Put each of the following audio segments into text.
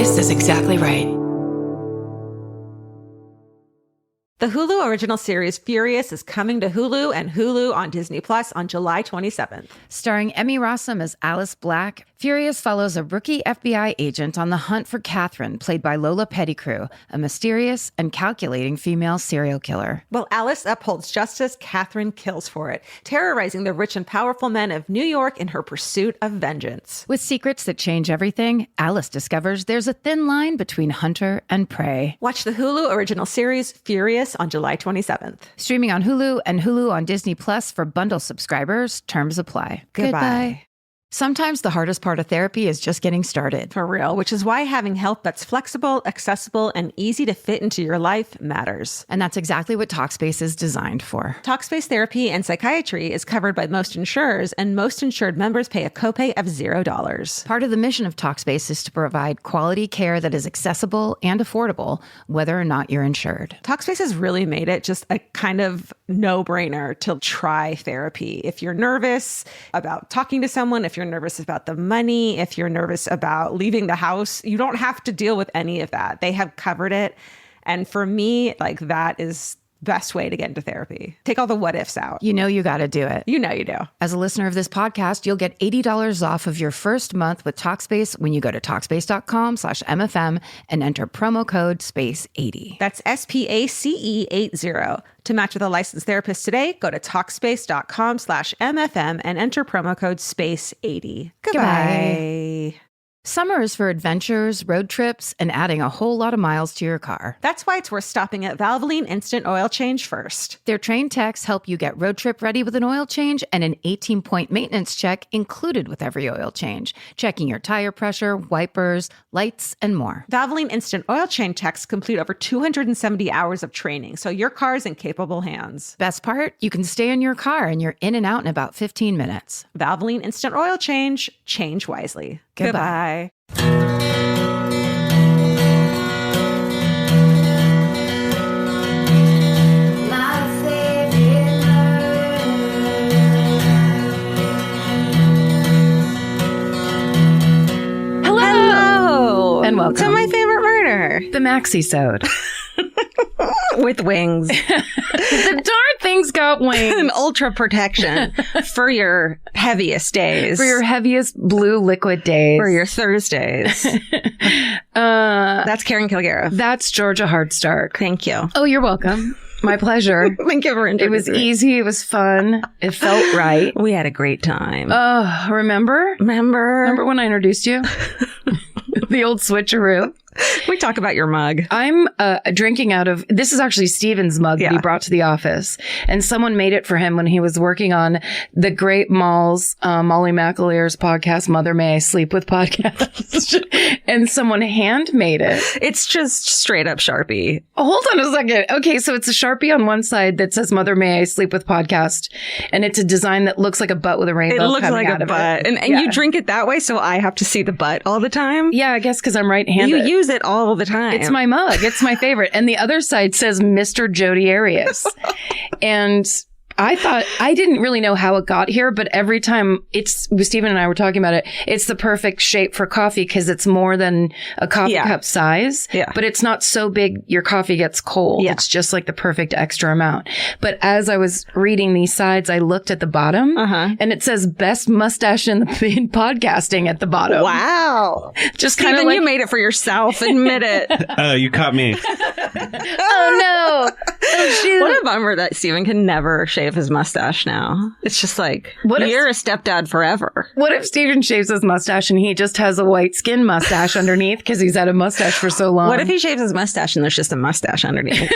This is exactly right. The Hulu original series Furious is coming to Hulu and Hulu on Disney Plus on July 27th. Starring Emmy Rossum as Alice Black, Furious follows a rookie FBI agent on the hunt for Catherine, played by Lola Pettigrew, a mysterious and calculating female serial killer. While Alice upholds justice, Catherine kills for it, terrorizing the rich and powerful men of New York in her pursuit of vengeance. With secrets that change everything, Alice discovers there's a thin line between hunter and prey. Watch the Hulu original series Furious on July 27th. Streaming on Hulu and Hulu on Disney Plus for bundle subscribers. Terms apply. Goodbye. Sometimes the hardest part of therapy is just getting started. For real, which is why having help that's flexible, accessible, and easy to fit into your life matters. And that's exactly what Talkspace is designed for. Talkspace therapy and psychiatry is covered by most insurers, and most insured members pay a copay of $0. Part of the mission of Talkspace is to provide quality care that is accessible and affordable, whether or not you're insured. Talkspace has really made it just a kind of no-brainer to try therapy. If you're nervous about talking to someone, if you're nervous about the money, if you're nervous about leaving the house, you don't have to deal with any of that. They have covered it. And for me, like, that is best way to get into therapy. Take all the what ifs out. You know you got to do it. You know you do. As a listener of this podcast, you'll get $80 off of your first month with Talkspace when you go to Talkspace.com/MFM and enter promo code SPACE80. That's SPACE80. To match with a licensed therapist today, go to Talkspace.com/MFM and enter promo code SPACE80. Goodbye. Summer is for adventures, road trips, and adding a whole lot of miles to your car. That's why it's worth stopping at Valvoline Instant Oil Change first. Their trained techs help you get road trip ready with an oil change and an 18-point maintenance check included with every oil change, checking your tire pressure, wipers, lights, and more. Valvoline Instant Oil Change techs complete over 270 hours of training, so your car's in capable hands. Best part? You can stay in your car and you're in and out in about 15 minutes. Valvoline Instant Oil Change. Change wisely. Goodbye. Hello. And welcome to my favorite murder. The Maxi-sode. With wings. The darn thing's got wings. And ultra protection for your heaviest days. For your heaviest blue liquid days. For your Thursdays. That's Karen Kilgariff. That's Georgia Hardstark. Thank you. Oh, you're welcome. My pleasure. Thank you for introducing me. It was easy. It was fun. It felt right. We had a great time. Oh, remember? Remember when I introduced you? The old switcheroo. We talk about your mug. I'm drinking out of, this is actually Steven's mug that he brought to the office. And someone made it for him when he was working on the great Molly McAleer's podcast, Mother May I Sleep With podcast. And someone handmade it. It's just straight up Sharpie. Hold on a second. Okay, so it's a Sharpie on one side that says Mother May I Sleep With podcast. And it's a design that looks like a butt with a rainbow. It looks like a butt. And you drink it that way, so I have to see the butt all the time? Yeah, I guess because I'm right-handed. You use it all the time. It's my mug. It's my favorite. And the other side says Mr. Jody Arias. And I thought, I didn't really know how it got here, but every time Stephen and I were talking about it, it's the perfect shape for coffee because it's more than a coffee cup size, but it's not so big your coffee gets cold. It's just like the perfect extra amount. But as I was reading these sides, I looked at the bottom and it says best mustache in podcasting at the bottom. Wow. Just kind of like, you made it for yourself. Admit it. Oh, you caught me. Oh no. Oh shoot. What a bummer that Stephen can never shave his mustache now. It's just like, you're a stepdad forever. What if Stephen shaves his mustache and he just has a white skin mustache underneath because he's had a mustache for so long? What if he shaves his mustache and there's just a mustache underneath?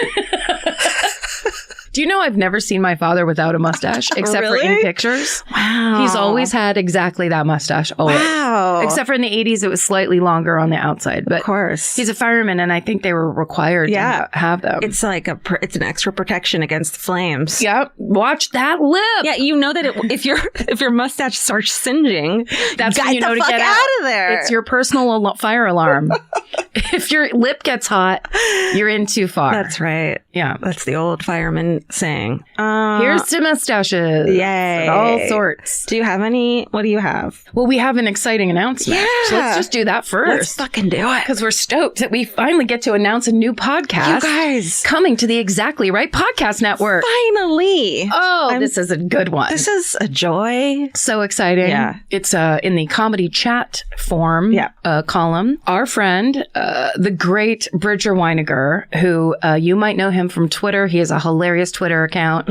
Do you know I've never seen my father without a mustache except for in pictures? Wow. He's always had exactly that mustache. Always. Wow. Except for in the 80s, it was slightly longer on the outside. But of course. He's a fireman and I think they were required to have them. It's like it's an extra protection against the flames. Yep. Watch that lip. Yeah, you know that if your mustache starts singeing, that's when you know to get out of there. It's your personal fire alarm. If your lip gets hot, you're in too far. That's right. Yeah. That's the old fireman saying. Here's to mustaches. Yay. All sorts. Do you have any? What do you have? Well, we have an exciting announcement. Yeah. So let's just do that first. Let's fucking do it. Because we're stoked that we finally get to announce a new podcast. You guys. Coming to the Exactly Right Podcast Network. Finally. Oh, this is a good one. This is a joy. So exciting. Yeah. It's in the comedy chat form column. Our friend, the great Bridger Weiniger, who you might know him from Twitter. He has a hilarious Twitter account.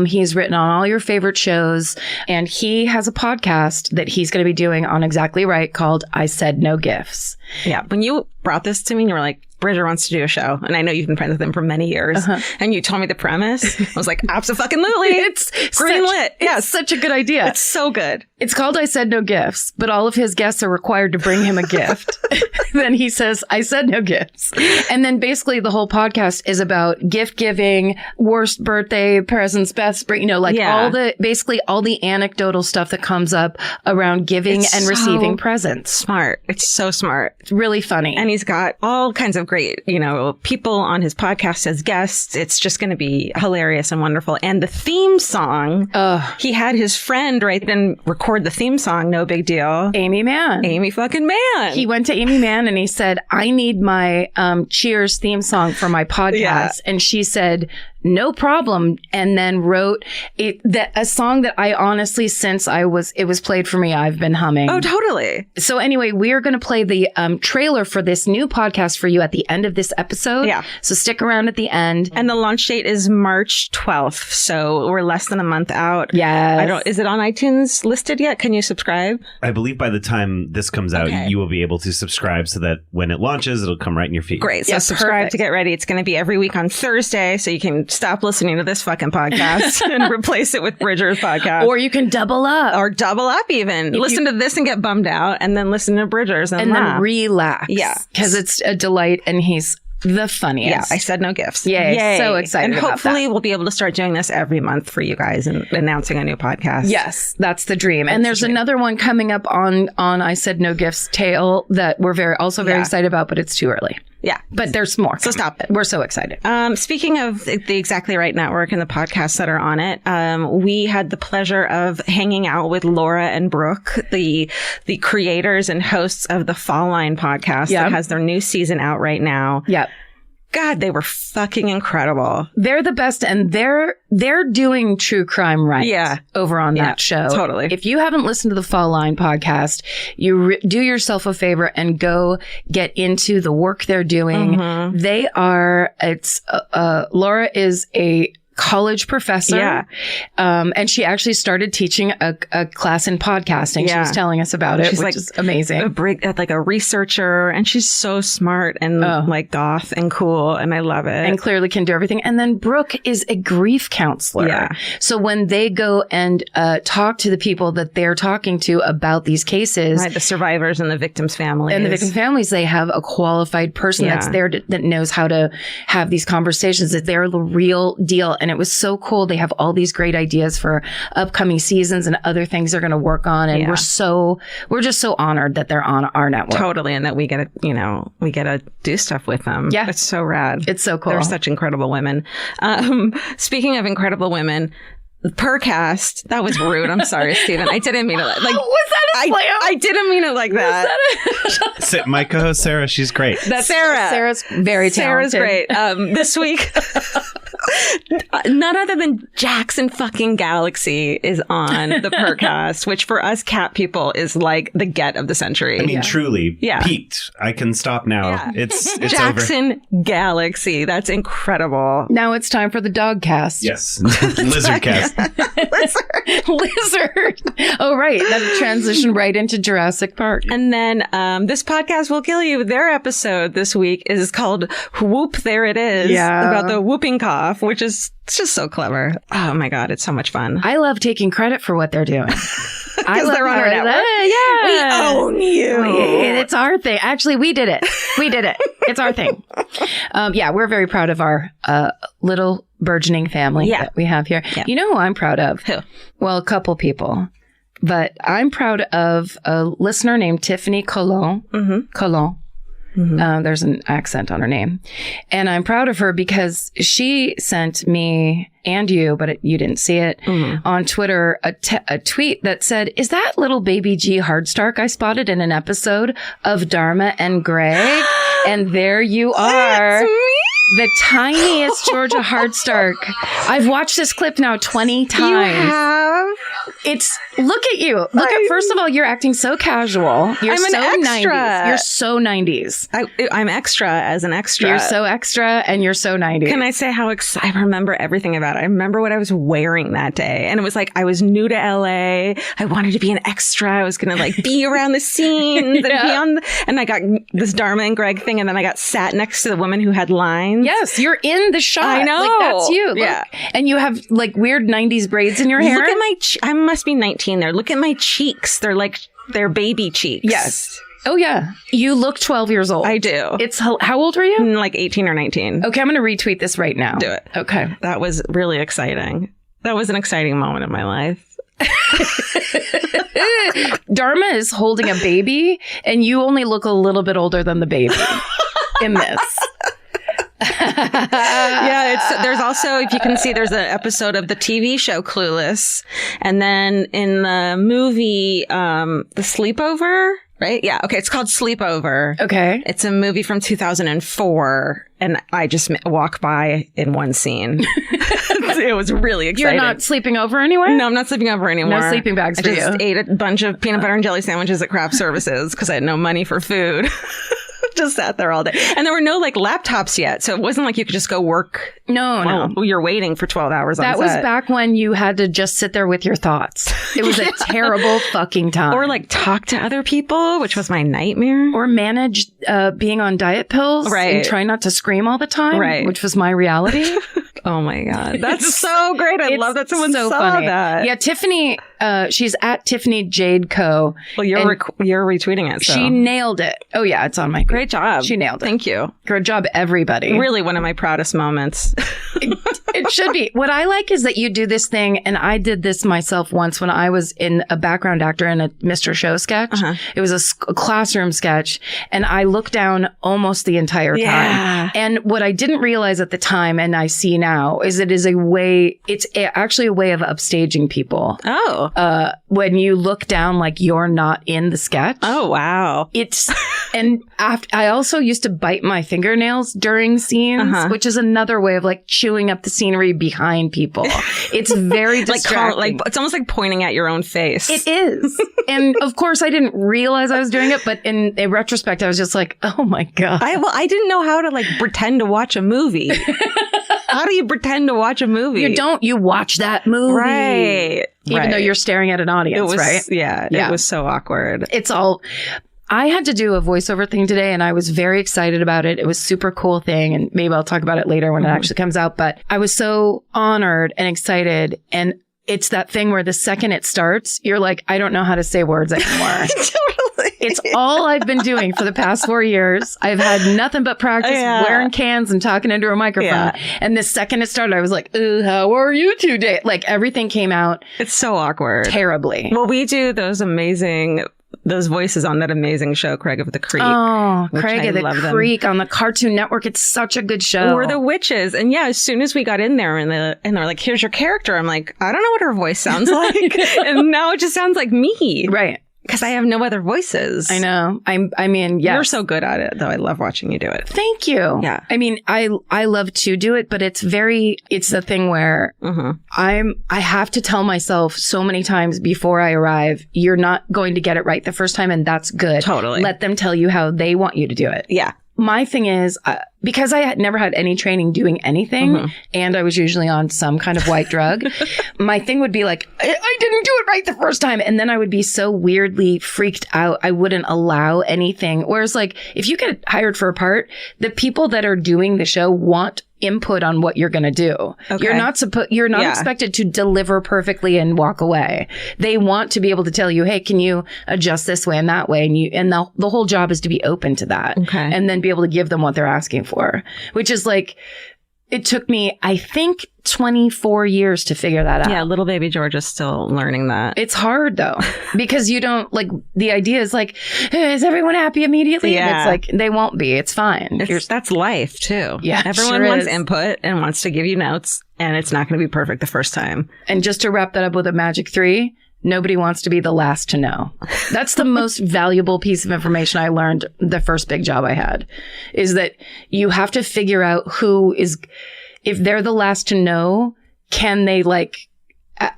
He's written on all your favorite shows, and he has a podcast that he's going to be doing on Exactly Right called I Said No Gifts. Yeah. When you brought this to me, you were like, Bridger wants to do a show. And I know you've been friends with him for many years. And you told me the premise. I was like, abso-fucking-lutely. It's greenlit. It's such a good idea. It's so good. It's called I Said No Gifts, but all of his guests are required to bring him a gift. Then he says, I said no gifts. And then basically the whole podcast is about gift giving, worst birthday presents, best, basically all the anecdotal stuff that comes up around giving and receiving presents. Smart. It's so smart. It's really funny. And he's got all kinds of great, people on his podcast as guests. It's just going to be hilarious and wonderful. And the theme song, he had his friend then record the theme song. No big deal. Amy Mann. Amy fucking Mann. He went to Amy Mann and he said, I need my Cheers theme song for my podcast. Yeah. And she said, no problem. And then wrote a song that I honestly, since it was played for me, I've been humming. Oh, totally. So anyway, we are going to play the trailer for this new podcast for you at the end of this episode. Yeah. So stick around at the end. And the launch date is March 12th. So we're less than a month out. Yes. Is it on iTunes listed yet? Can you subscribe? I believe by the time this comes out, you will be able to subscribe so that when it launches, it'll come right in your feed. Great. So subscribe to get ready. It's going to be every week on Thursday. So you can stop listening to this fucking podcast and replace it with Bridger's podcast. Or you can double up. Or double up even. Listen to this and get bummed out and then listen to Bridger's and laugh. Then relax. Yeah. Because it's a delight and he's the funniest. Yeah, I said no gifts. Yay. So excited and about hopefully we'll be able to start doing this every month for you guys and announcing a new podcast. Yes, that's the dream. And there's another one coming up on I Said No Gifts tail that we're very excited about, but it's too early. Yeah. But there's more. So stop it. We're so excited. Speaking of the Exactly Right Network and the podcasts that are on it, we had the pleasure of hanging out with Laura and Brooke, the creators and hosts of the Fall Line podcast that has their new season out right now. Yep. God, they were fucking incredible. They're the best, and they're doing true crime right over on that show. Totally. If you haven't listened to the Fall Line podcast, you do yourself a favor and go get into the work they're doing. They are, Laura is a college professor. Yeah. And she actually started teaching a class in podcasting. She was telling us about it, which is amazing. A researcher, and she's so smart and like goth and cool, and I love it. And clearly can do everything. And then Brooke is a grief counselor. Yeah. So when they go and talk to the people that they're talking to about these cases, the survivors and the victims' families, they have a qualified person that's there that knows how to have these conversations, that they're the real deal. And it was so cool. They have all these great ideas for upcoming seasons and other things they're going to work on. And we're just so honored that they're on our network. Totally. And that we get to do stuff with them. Yeah. It's so rad. It's so cool. They're such incredible women. Speaking of incredible women, Percast. That was rude. I'm sorry, Stephen. I didn't mean it was that a slam? I didn't mean it like that. My co-host Sarah, she's great. That's Sarah. Sarah's very talented. Sarah's great. This week, none other than Jackson fucking Galaxy is on the Percast, which for us cat people is like the get of the century. I mean, truly peaked. I can stop now. Yeah. It's Jackson Galaxy. That's incredible. Now it's time for the dog cast. Yes. Lizard cast. Lizard. Oh, right. That transitioned right into Jurassic Park. And then This Podcast Will Kill You. Their episode this week is called Whoop, There It Is. Yeah. About the whooping cough, which is just so clever. Oh my God. It's so much fun. I love taking credit for what they're doing. Because they're on our network. Yeah. We own you. It's our thing. Actually, we did it. It's our thing. We're very proud of our little burgeoning family that we have here. Yeah. You know who I'm proud of? Who? Well, a couple people. But I'm proud of a listener named Tiffany Colon. Mm-hmm. Colon. There's an accent on her name. And I'm proud of her because she sent me and you, but you didn't see it, on Twitter, a tweet that said, "Is that little baby G Hardstark I spotted in an episode of Dharma and Greg?" And there you are. That's me. The tiniest Georgia Hardstark. I've watched this clip now 20 times. You have? Look at you. First of all, you're acting so casual. You're I'm so an extra. 90s. You're so 90s. I'm extra as an extra. You're so extra and you're so 90s. Can I say how I remember everything about it? I remember what I was wearing that day. And it was like, I was new to LA. I wanted to be an extra. I was going to like be around the scenes and be on. And I got this Dharma and Greg thing. And then I got sat next to the woman who had lines. Yes, you're in the shot. I know. Like, that's you. Look. Yeah. And you have like weird 90s braids in your hair. Look at my, I must be 19 there. Look at my cheeks. They're baby cheeks. Yes. Oh, yeah. You look 12 years old. I do. How old were you? Like 18 or 19. Okay, I'm going to retweet this right now. Do it. Okay. That was really exciting. That was an exciting moment in my life. Dharma is holding a baby, and you only look a little bit older than the baby in this. There's also, if you can see, there's an episode of the TV show Clueless, and then in the movie The Sleepover, right? Yeah, okay, it's called Sleepover. Okay. It's a movie from 2004, and I just walk by in one scene. It was really exciting. You're not sleeping over anywhere? No, I'm not sleeping over anymore. No sleeping bags for you. I just ate a bunch of peanut butter and jelly sandwiches at Craft Services because I had no money for food. Just sat there all day. And there were no like laptops yet. So it wasn't like you could just go work. No. You're waiting for 12 hours on set. That was back when you had to just sit there with your thoughts. It was a terrible fucking time. Or like talk to other people, which was my nightmare. Or manage being on diet pills. Right. And try not to scream all the time. Right. Which was my reality. Oh my God. That's so great. I love that someone saw funny. that. Yeah, Tiffany, she's at Tiffany Jade Co. Well, you're retweeting it. So. She nailed it. Oh yeah, it's on my feed. Great job. She nailed it. Thank you. Great job, everybody. Really one of my proudest moments. It should be. What I like is that you do this thing, and I did this myself once when I was in a background actor in a Mr. Show sketch. Uh-huh. It was a classroom sketch, and I looked down almost the entire time. And what I didn't realize at the time, and I see now, is it's actually a way of upstaging people. Oh. When you look down like you're not in the sketch. Oh, wow. I also used to bite my fingernails during scenes, which is another way of like chewing up the scenery behind people. It's very distracting. It's almost like pointing at your own face. It is. And of course I didn't realize I was doing it, but in retrospect, I was just like, oh my God. I didn't know how to like pretend to watch a movie. How do you pretend to watch a movie? You watch that movie. Right. Even though you're staring at an audience, right? Yeah. It was so awkward. I had to do a voiceover thing today, and I was very excited about it. It was a super cool thing, and maybe I'll talk about it later when it actually comes out. But I was so honored and excited, and it's that thing where the second it starts, you're like, I don't know how to say words anymore. Totally. It's all I've been doing for the past 4 years. I've had nothing but practice wearing cans and talking into a microphone. Yeah. And the second it started, I was like, how are you today? Like everything came out. It's so awkward. Terribly. Well, we do those voices on that amazing show, Craig of the Creek. Oh, Craig of the Creek on the Cartoon Network. It's such a good show. Or the witches. And yeah, as soon as we got in there and they're like, here's your character. I'm like, I don't know what her voice sounds like. And now it just sounds like me. Right. Because I have no other voices. I know. I mean, yes. You're so good at it, though. I love watching you do it. Thank you. Yeah. I mean, I love to do it, but it's the thing where I have to tell myself so many times before I arrive, you're not going to get it right the first time, and that's good. Totally. Let them tell you how they want you to do it. Yeah. My thing is, because I had never had any training doing anything, and I was usually on some kind of white drug, my thing would be like, I didn't do it right the first time. And then I would be so weirdly freaked out. I wouldn't allow anything. Whereas like, if you get hired for a part, the people that are doing the show want input on what you're going to do. Okay. You're not expected to deliver perfectly and walk away. They want to be able to tell you, hey, can you adjust this way and that way? And the whole job is to be open to that. Okay. And then be able to give them what they're asking for, which is like, It took me, I think, 24 years to figure that out. Yeah, little baby George is still learning that. It's hard though, because you don't like, the idea is like, hey, is everyone happy immediately? Yeah. And it's like, they won't be. It's fine. That's life too. Yeah, everyone sure wants is. input and wants to give you notes, and it's not going to be perfect the first time. And just to wrap that up with a magic 3, nobody wants to be the last to know. That's the most valuable piece of information I learned the first big job I had, is that you have to figure out who is, if they're the last to know, can they like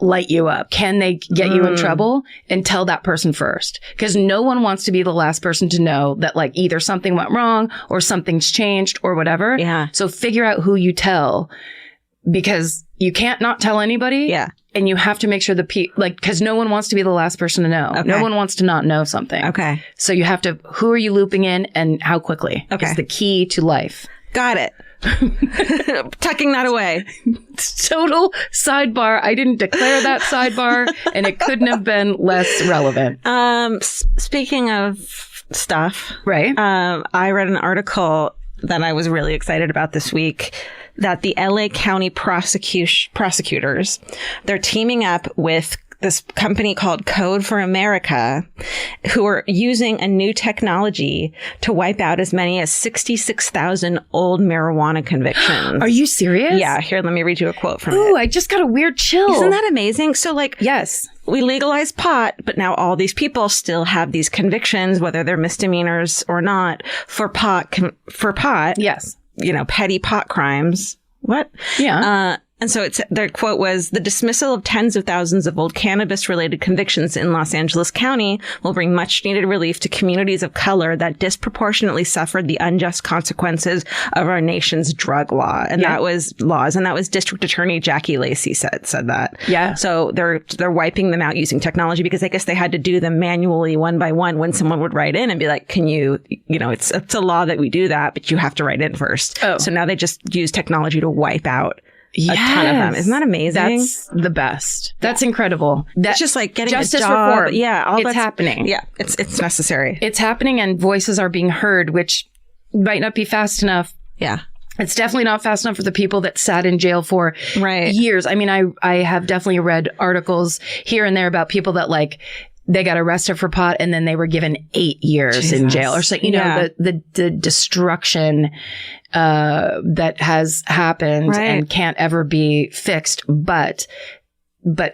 light you up? Can they get you in trouble? And tell that person first. Because no one wants to be the last person to know that like either something went wrong or something's changed or whatever. Yeah. So figure out who you tell, because you can't not tell anybody. Yeah. And you have to make sure because no one wants to be the last person to know. Okay. No one wants to not know something. Okay. So you have to, who are you looping in and how quickly? Okay. It's the key to life. Got it. Tucking that away. Total sidebar. I didn't declare that sidebar, and it couldn't have been less relevant. Speaking of stuff, Right. I read an article that I was really excited about this week, that the LA County prosecutors, they're teaming up with this company called Code for America, who are using a new technology to wipe out as many as 66,000 old marijuana convictions. Are you serious? Yeah. Here, let me read you a quote from Ooh, it. I just got a weird chill. Isn't that amazing? So like, Yes. we legalized pot, but now all these people still have these convictions, whether they're misdemeanors or not, for pot, Yes. petty pot crimes. What? Yeah. And so their quote was, the dismissal of tens of thousands of old cannabis-related convictions in Los Angeles County will bring much-needed relief to communities of color that disproportionately suffered the unjust consequences of our nation's drug law. And that was District Attorney Jackie Lacey said that. Yeah. So they're wiping them out using technology, because I guess they had to do them manually one by one when someone would write in and be like, can you, it's a law that we do that, but you have to write in first. Oh. So now they just use technology to wipe out a ton of them. Isn't that amazing? That's the best. That's incredible. It's just like getting justice a job. reform. Yeah, It's happening. Yeah, it's necessary. It's happening, and voices are being heard, which might not be fast enough. Yeah. It's definitely not fast enough for the people that sat in jail for Right. years. I mean, I have definitely read articles here and there about people that like, they got arrested for pot and then they were given 8 years in jail, or so, the destruction that has happened and can't ever be fixed. But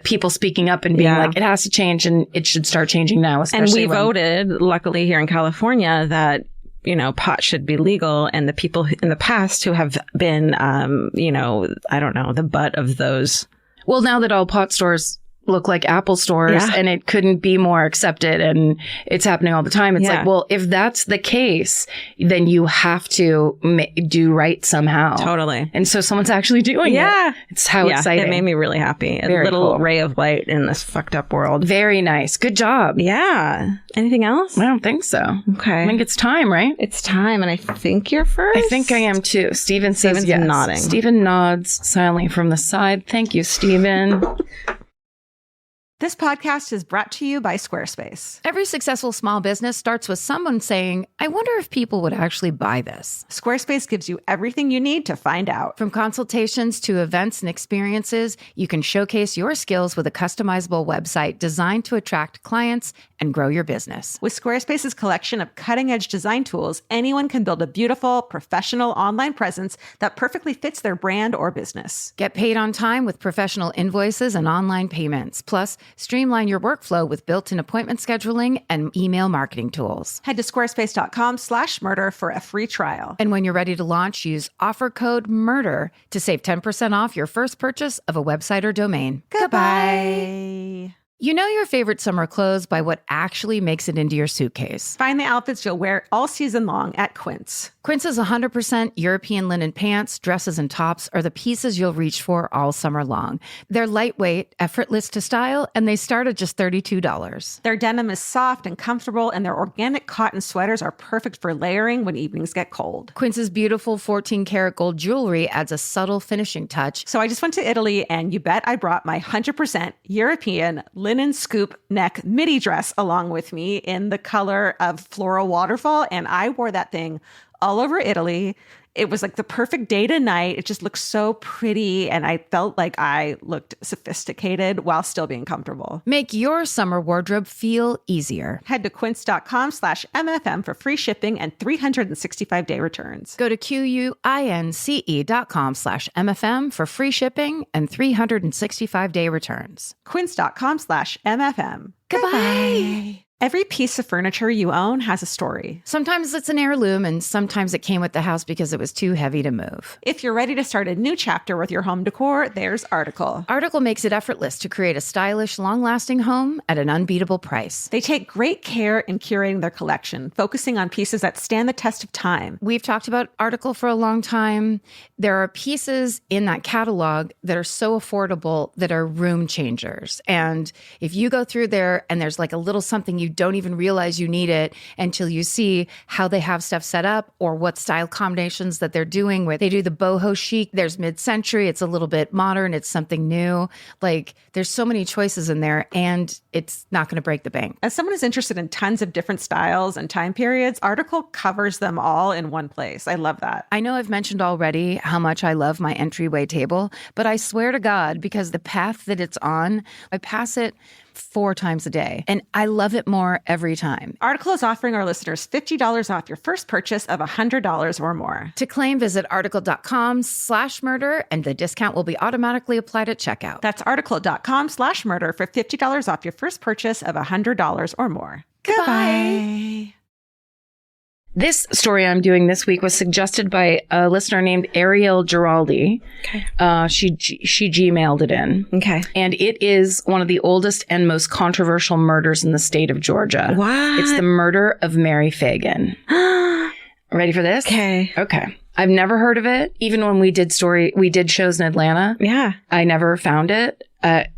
people speaking up and being like, it has to change, and it should start changing now. Especially and we voted, luckily here in California, that pot should be legal, and the people in the past who have been, I don't know, the butt of those. Well, now that all pot stores look like Apple stores, and it couldn't be more accepted, and it's happening all the time. It's like, well, if that's the case, then you have to do right somehow. Totally. And so someone's actually doing it. It's how exciting. It made me really happy. Very a little cool. ray of light in this fucked up world. Very nice. Good job. Yeah. Anything else? I don't think so. Okay. I think it's time, right? It's time, and I think you're first. I think I am too. Steven's says yes. nodding. Steven nods silently from the side. Thank you, Steven. This podcast is brought to you by Squarespace. Every successful small business starts with someone saying, I wonder if people would actually buy this. Squarespace gives you everything you need to find out. From consultations to events and experiences, you can showcase your skills with a customizable website designed to attract clients and grow your business. With Squarespace's collection of cutting-edge design tools, anyone can build a beautiful, professional online presence that perfectly fits their brand or business. Get paid on time with professional invoices and online payments. Plus, streamline your workflow with built-in appointment scheduling and email marketing tools. Head to squarespace.com/murder for a free trial. And when you're ready to launch, use offer code MURDER to save 10% off your first purchase of a website or domain. Goodbye. You know your favorite summer clothes by what actually makes it into your suitcase. Find the outfits you'll wear all season long at Quince. Quince's 100% European linen pants, dresses, and tops are the pieces you'll reach for all summer long. They're lightweight, effortless to style, and they start at just $32. Their denim is soft and comfortable, and their organic cotton sweaters are perfect for layering when evenings get cold. Quince's beautiful 14-karat gold jewelry adds a subtle finishing touch. So I just went to Italy, and you bet I brought my 100% European linen scoop neck midi dress along with me in the color of floral waterfall, and I wore that thing all over Italy. It was like the perfect day to night. It just looked so pretty. And I felt like I looked sophisticated while still being comfortable. Make your summer wardrobe feel easier. Head to quince.com/MFM for free shipping and 365-day returns. Go to QUINCE.com/MFM for free shipping and 365-day returns. Quince.com/MFM. Goodbye. Every piece of furniture you own has a story. Sometimes it's an heirloom, and sometimes it came with the house because it was too heavy to move. If you're ready to start a new chapter with your home decor, there's Article. Article makes it effortless to create a stylish, long-lasting home at an unbeatable price. They take great care in curating their collection, focusing on pieces that stand the test of time. We've talked about Article for a long time. There are pieces in that catalog that are so affordable that are room changers. And if you go through there and there's like a little something you don't even realize you need it until you see how they have stuff set up or what style combinations that they're doing with. They do the boho chic. There's mid-century. It's a little bit modern. It's something new. Like there's so many choices in there and it's not going to break the bank. As someone who's interested in tons of different styles and time periods, Article covers them all in one place. I love that. I know I've mentioned already how much I love my entryway table, but I swear to God, because the path that it's on, I pass it 4 times a day, and I love it more every time. Article is offering our listeners $50 off your first purchase of $100 or more. To claim, visit article.com/murder, and the discount will be automatically applied at checkout. That's article.com/murder for $50 off your first purchase of $100 or more. Goodbye. This story I'm doing this week was suggested by a listener named Ariel Giraldi. Okay. She Gmailed it in. Okay. And it is one of the oldest and most controversial murders in the state of Georgia. What? It's the murder of Mary Phagan. Ready for this? Okay. Okay. I've never heard of it. Even when we did shows in Atlanta. Yeah. I never found it.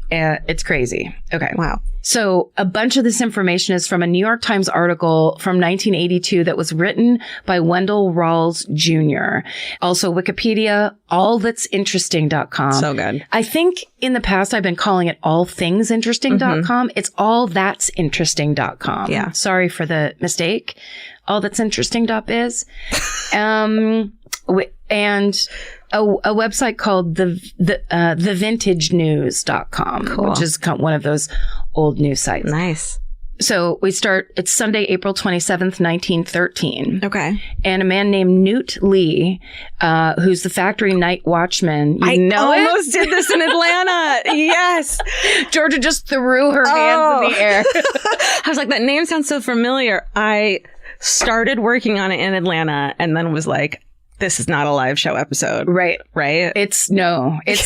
It's crazy. Okay. Wow. So a bunch of this information is from a New York Times article from 1982 that was written by Wendell Rawls Jr. Also Wikipedia, allthat'sinteresting.com. So good. I think in the past I've been calling it allthingsinteresting.com. It's allthat'sinteresting.com. Yeah. Sorry for the mistake. Allthat'sinteresting.biz. And a website called thevintagenews.com, Cool. which is one of those old news sites. Nice. So it's Sunday, April 27th, 1913. Okay. And a man named Newt Lee, who's the factory night watchman. I almost did this in Atlanta. Yes. Georgia just threw her hands in the air. I was like, that name sounds so familiar. I started working on it in Atlanta and then was like, this is not a live show episode. Right. Right? It's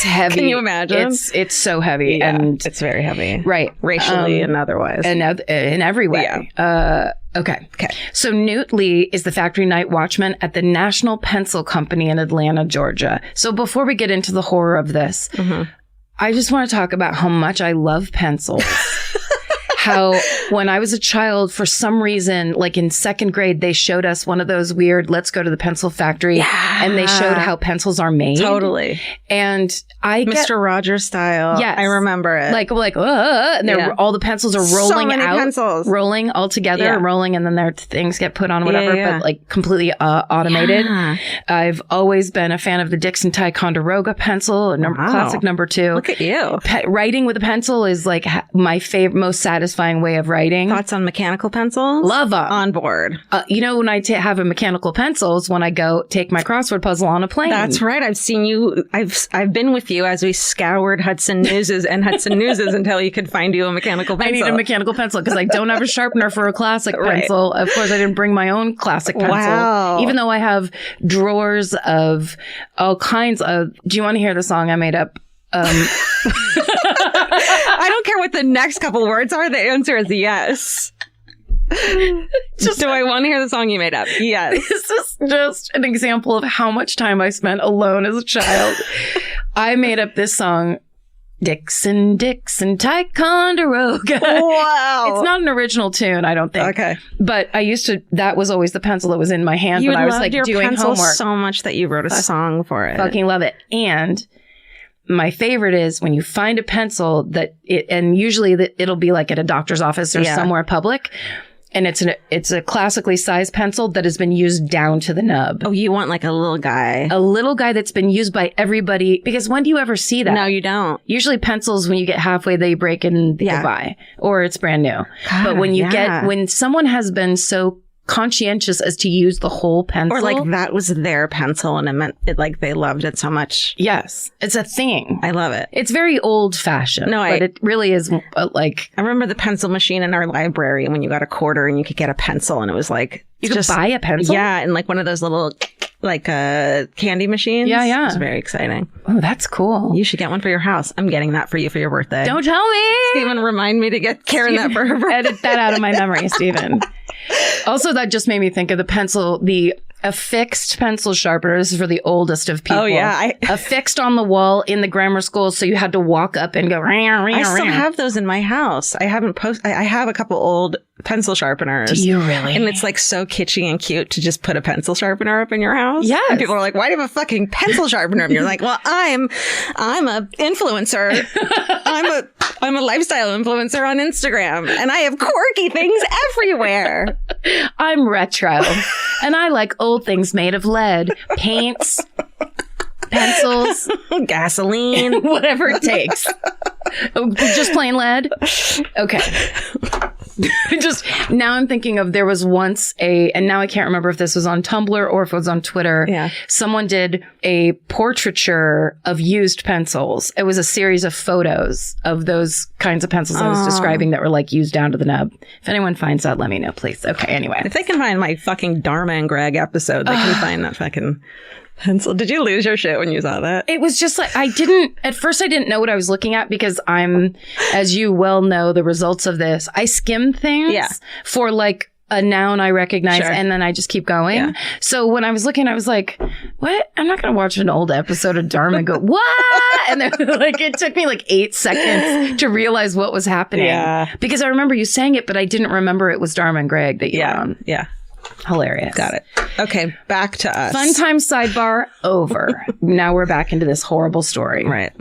heavy. Can you imagine? It's so heavy. Yeah, and it's very heavy. Right. Racially and otherwise. And in every way. Yeah. Okay. So Newt Lee is the factory night watchman at the National Pencil Company in Atlanta, Georgia. So before we get into the horror of this, I just want to talk about how much I love pencils. How when I was a child, for some reason, like in second grade, they showed us one of those weird, let's go to the pencil factory. Yeah. And they showed how pencils are made. Totally. And Mr. Rogers style. Yes. I remember it. and all the pencils are rolling so many out, pencils. rolling all together, Yeah. rolling, and then their things get put on whatever, Yeah. but like completely automated. Yeah. I've always been a fan of the Dixon Ticonderoga pencil, classic number 2. Look at you. Writing with a pencil is like my favorite, most satisfying way of writing. Thoughts on mechanical pencils? Love them. On board. When I have a mechanical pencil is when I go take my crossword puzzle on a plane. That's right. I've seen you. I've been with you as we scoured Hudson Newses until you could find you a mechanical pencil. I need a mechanical pencil because I don't have a sharpener for a classic pencil. Of course, I didn't bring my own classic pencil. Wow. Even though I have drawers of all kinds of... Do you want to hear the song I made up? I don't care what the next couple words are. The answer is yes. Do I want to hear the song you made up? Yes. This is just an example of how much time I spent alone as a child. I made up this song, Dixon, Dixon, Ticonderoga. Wow. It's not an original tune, I don't think. Okay. But that was always the pencil that was in my hand You when I was loved like your doing pencil homework. so much that you wrote a song for it. Fucking love it. And my favorite is when you find a pencil and usually it'll be like at a doctor's office or somewhere public. And it's a classically sized pencil that has been used down to the nub. Oh, you want like a little guy. A little guy that's been used by everybody. Because when do you ever see that? No, you don't. Usually pencils, when you get halfway, they break and go by. Or it's brand new. God, but when someone has been so conscientious as to use the whole pencil. Or like that was their pencil and it meant it like they loved it so much. Yes. It's a thing. I love it. It's very old fashioned. But it really is like. I remember the pencil machine in our library when you got a quarter and you could get a pencil and it was like. You could buy a pencil? Yeah. And like one of those little like candy machines. Yeah. It was very exciting. Oh, that's cool. You should get one for your house. I'm getting that for you for your birthday. Don't tell me. Stephen, remind me to get Karen that for her birthday. Edit that out of my memory, Stephen. Also, that just made me think of the affixed pencil sharpener. This is for the oldest of people. Oh, yeah. Affixed on the wall in the grammar school, so you had to walk up and go. I still have those in my house. I haven't I have a couple old pencil sharpeners. Do you really? And it's like so kitschy and cute to just put a pencil sharpener up in your house. Yes. And people are like, why do you have a fucking pencil sharpener? And you're like, well, I'm a influencer. I'm a lifestyle influencer on Instagram and I have quirky things everywhere. I'm retro and I like old things made of lead, paints, pencils, gasoline, whatever it takes. Just plain lead. Okay. Just now I'm thinking of there was once and now I can't remember if this was on Tumblr or if it was on Twitter. Yeah. Someone did a portraiture of used pencils. It was a series of photos of those kinds of pencils I was describing that were like used down to the nub. If anyone finds that, let me know, please. Okay, anyway. If they can find my fucking Dharma and Greg episode, they can find that fucking pencil. Did you lose your shit when you saw that? It was just like, at first I didn't know what I was looking at because I'm, as you well know, the results of this, I skim things for like a noun I recognize and then I just keep going. Yeah. So when I was looking, I was like, what? I'm not going to watch an old episode of Dharma and go, what? And then like, it took me like 8 seconds to realize what was happening. Yeah. Because I remember you saying it, but I didn't remember it was Dharma and Greg that you were on. Yeah. Hilarious. Got it. Okay, back to us. Fun time sidebar over. Now we're back into this horrible story. Right.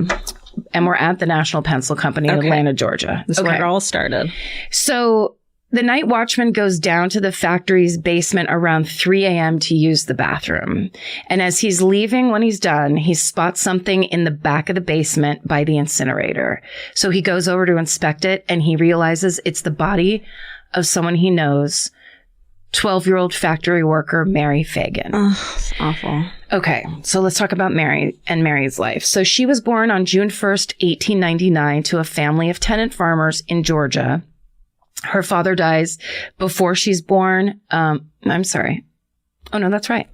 And we're at the National Pencil Company in Atlanta, Georgia. This is where it all started. So the night watchman goes down to the factory's basement around 3 a.m. to use the bathroom. And as he's leaving, when he's done, he spots something in the back of the basement by the incinerator. So he goes over to inspect it and he realizes it's the body of someone he knows, 12-year-old factory worker Mary Phagan. Oh, it's awful. Okay, so let's talk about Mary and Mary's life. So she was born on June 1st, 1899 to a family of tenant farmers in Georgia. Her father dies before she's born. I'm sorry. Oh, no, that's right.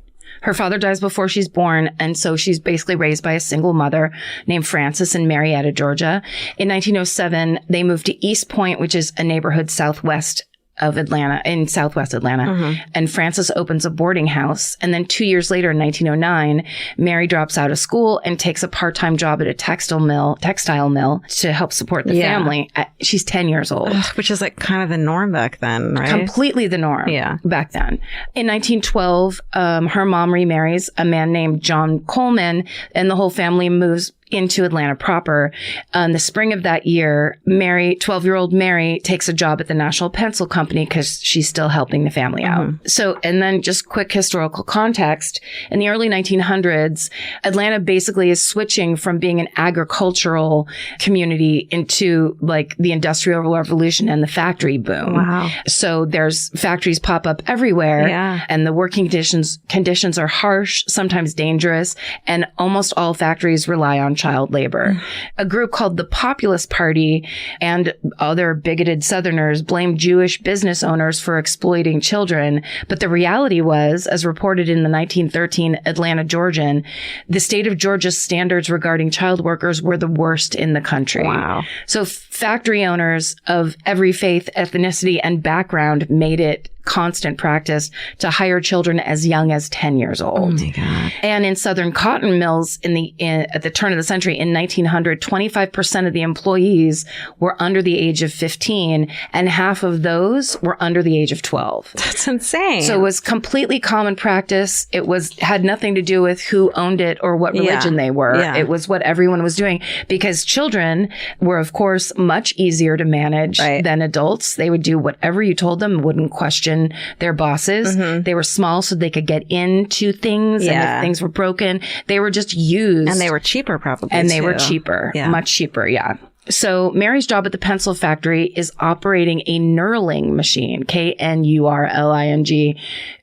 Her father dies before she's born, and so she's basically raised by a single mother named Frances in Marietta, Georgia. In 1907, they moved to East Point, which is a neighborhood southwest of Atlanta, in southwest Atlanta. And Frances opens a boarding house. And then 2 years later, in 1909, Mary drops out of school and takes a part-time job at a textile mill to help support the family. She's 10 years old. Ugh, which is like kind of the norm back then, right? Completely the norm back then. In 1912, her mom remarries a man named John Coleman, and the whole family moves into Atlanta proper. In the spring of that year, 12-year-old Mary takes a job at the National Pencil Company because she's still helping the family out. So, and then just quick historical context. In the early 1900s, Atlanta basically is switching from being an agricultural community into like the Industrial Revolution and the factory boom. Wow. So there's factories pop up everywhere and the working conditions are harsh, sometimes dangerous, and almost all factories rely on child labor. A group called the Populist Party and other bigoted Southerners blamed Jewish business owners for exploiting children. But the reality was, as reported in the 1913 Atlanta Georgian, the state of Georgia's standards regarding child workers were the worst in the country. Wow. So factory owners of every faith, ethnicity, and background made it constant practice to hire children as young as 10 years old. Oh my God. And in Southern cotton mills at the turn of the century in 1900, 25% of the employees were under the age of 15, and half of those were under the age of 12. That's insane. So it was completely common practice. It had nothing to do with who owned it or what religion they were. Yeah. It was what everyone was doing, because children were, of course, much easier to manage than adults. They would do whatever you told them, wouldn't question their bosses. They were small, so they could get into things. And if things were broken, they were just used. And they were cheaper, probably. And they were cheaper, much cheaper. Yeah. So Mary's job at the pencil factory is operating a knurling machine, Knurling.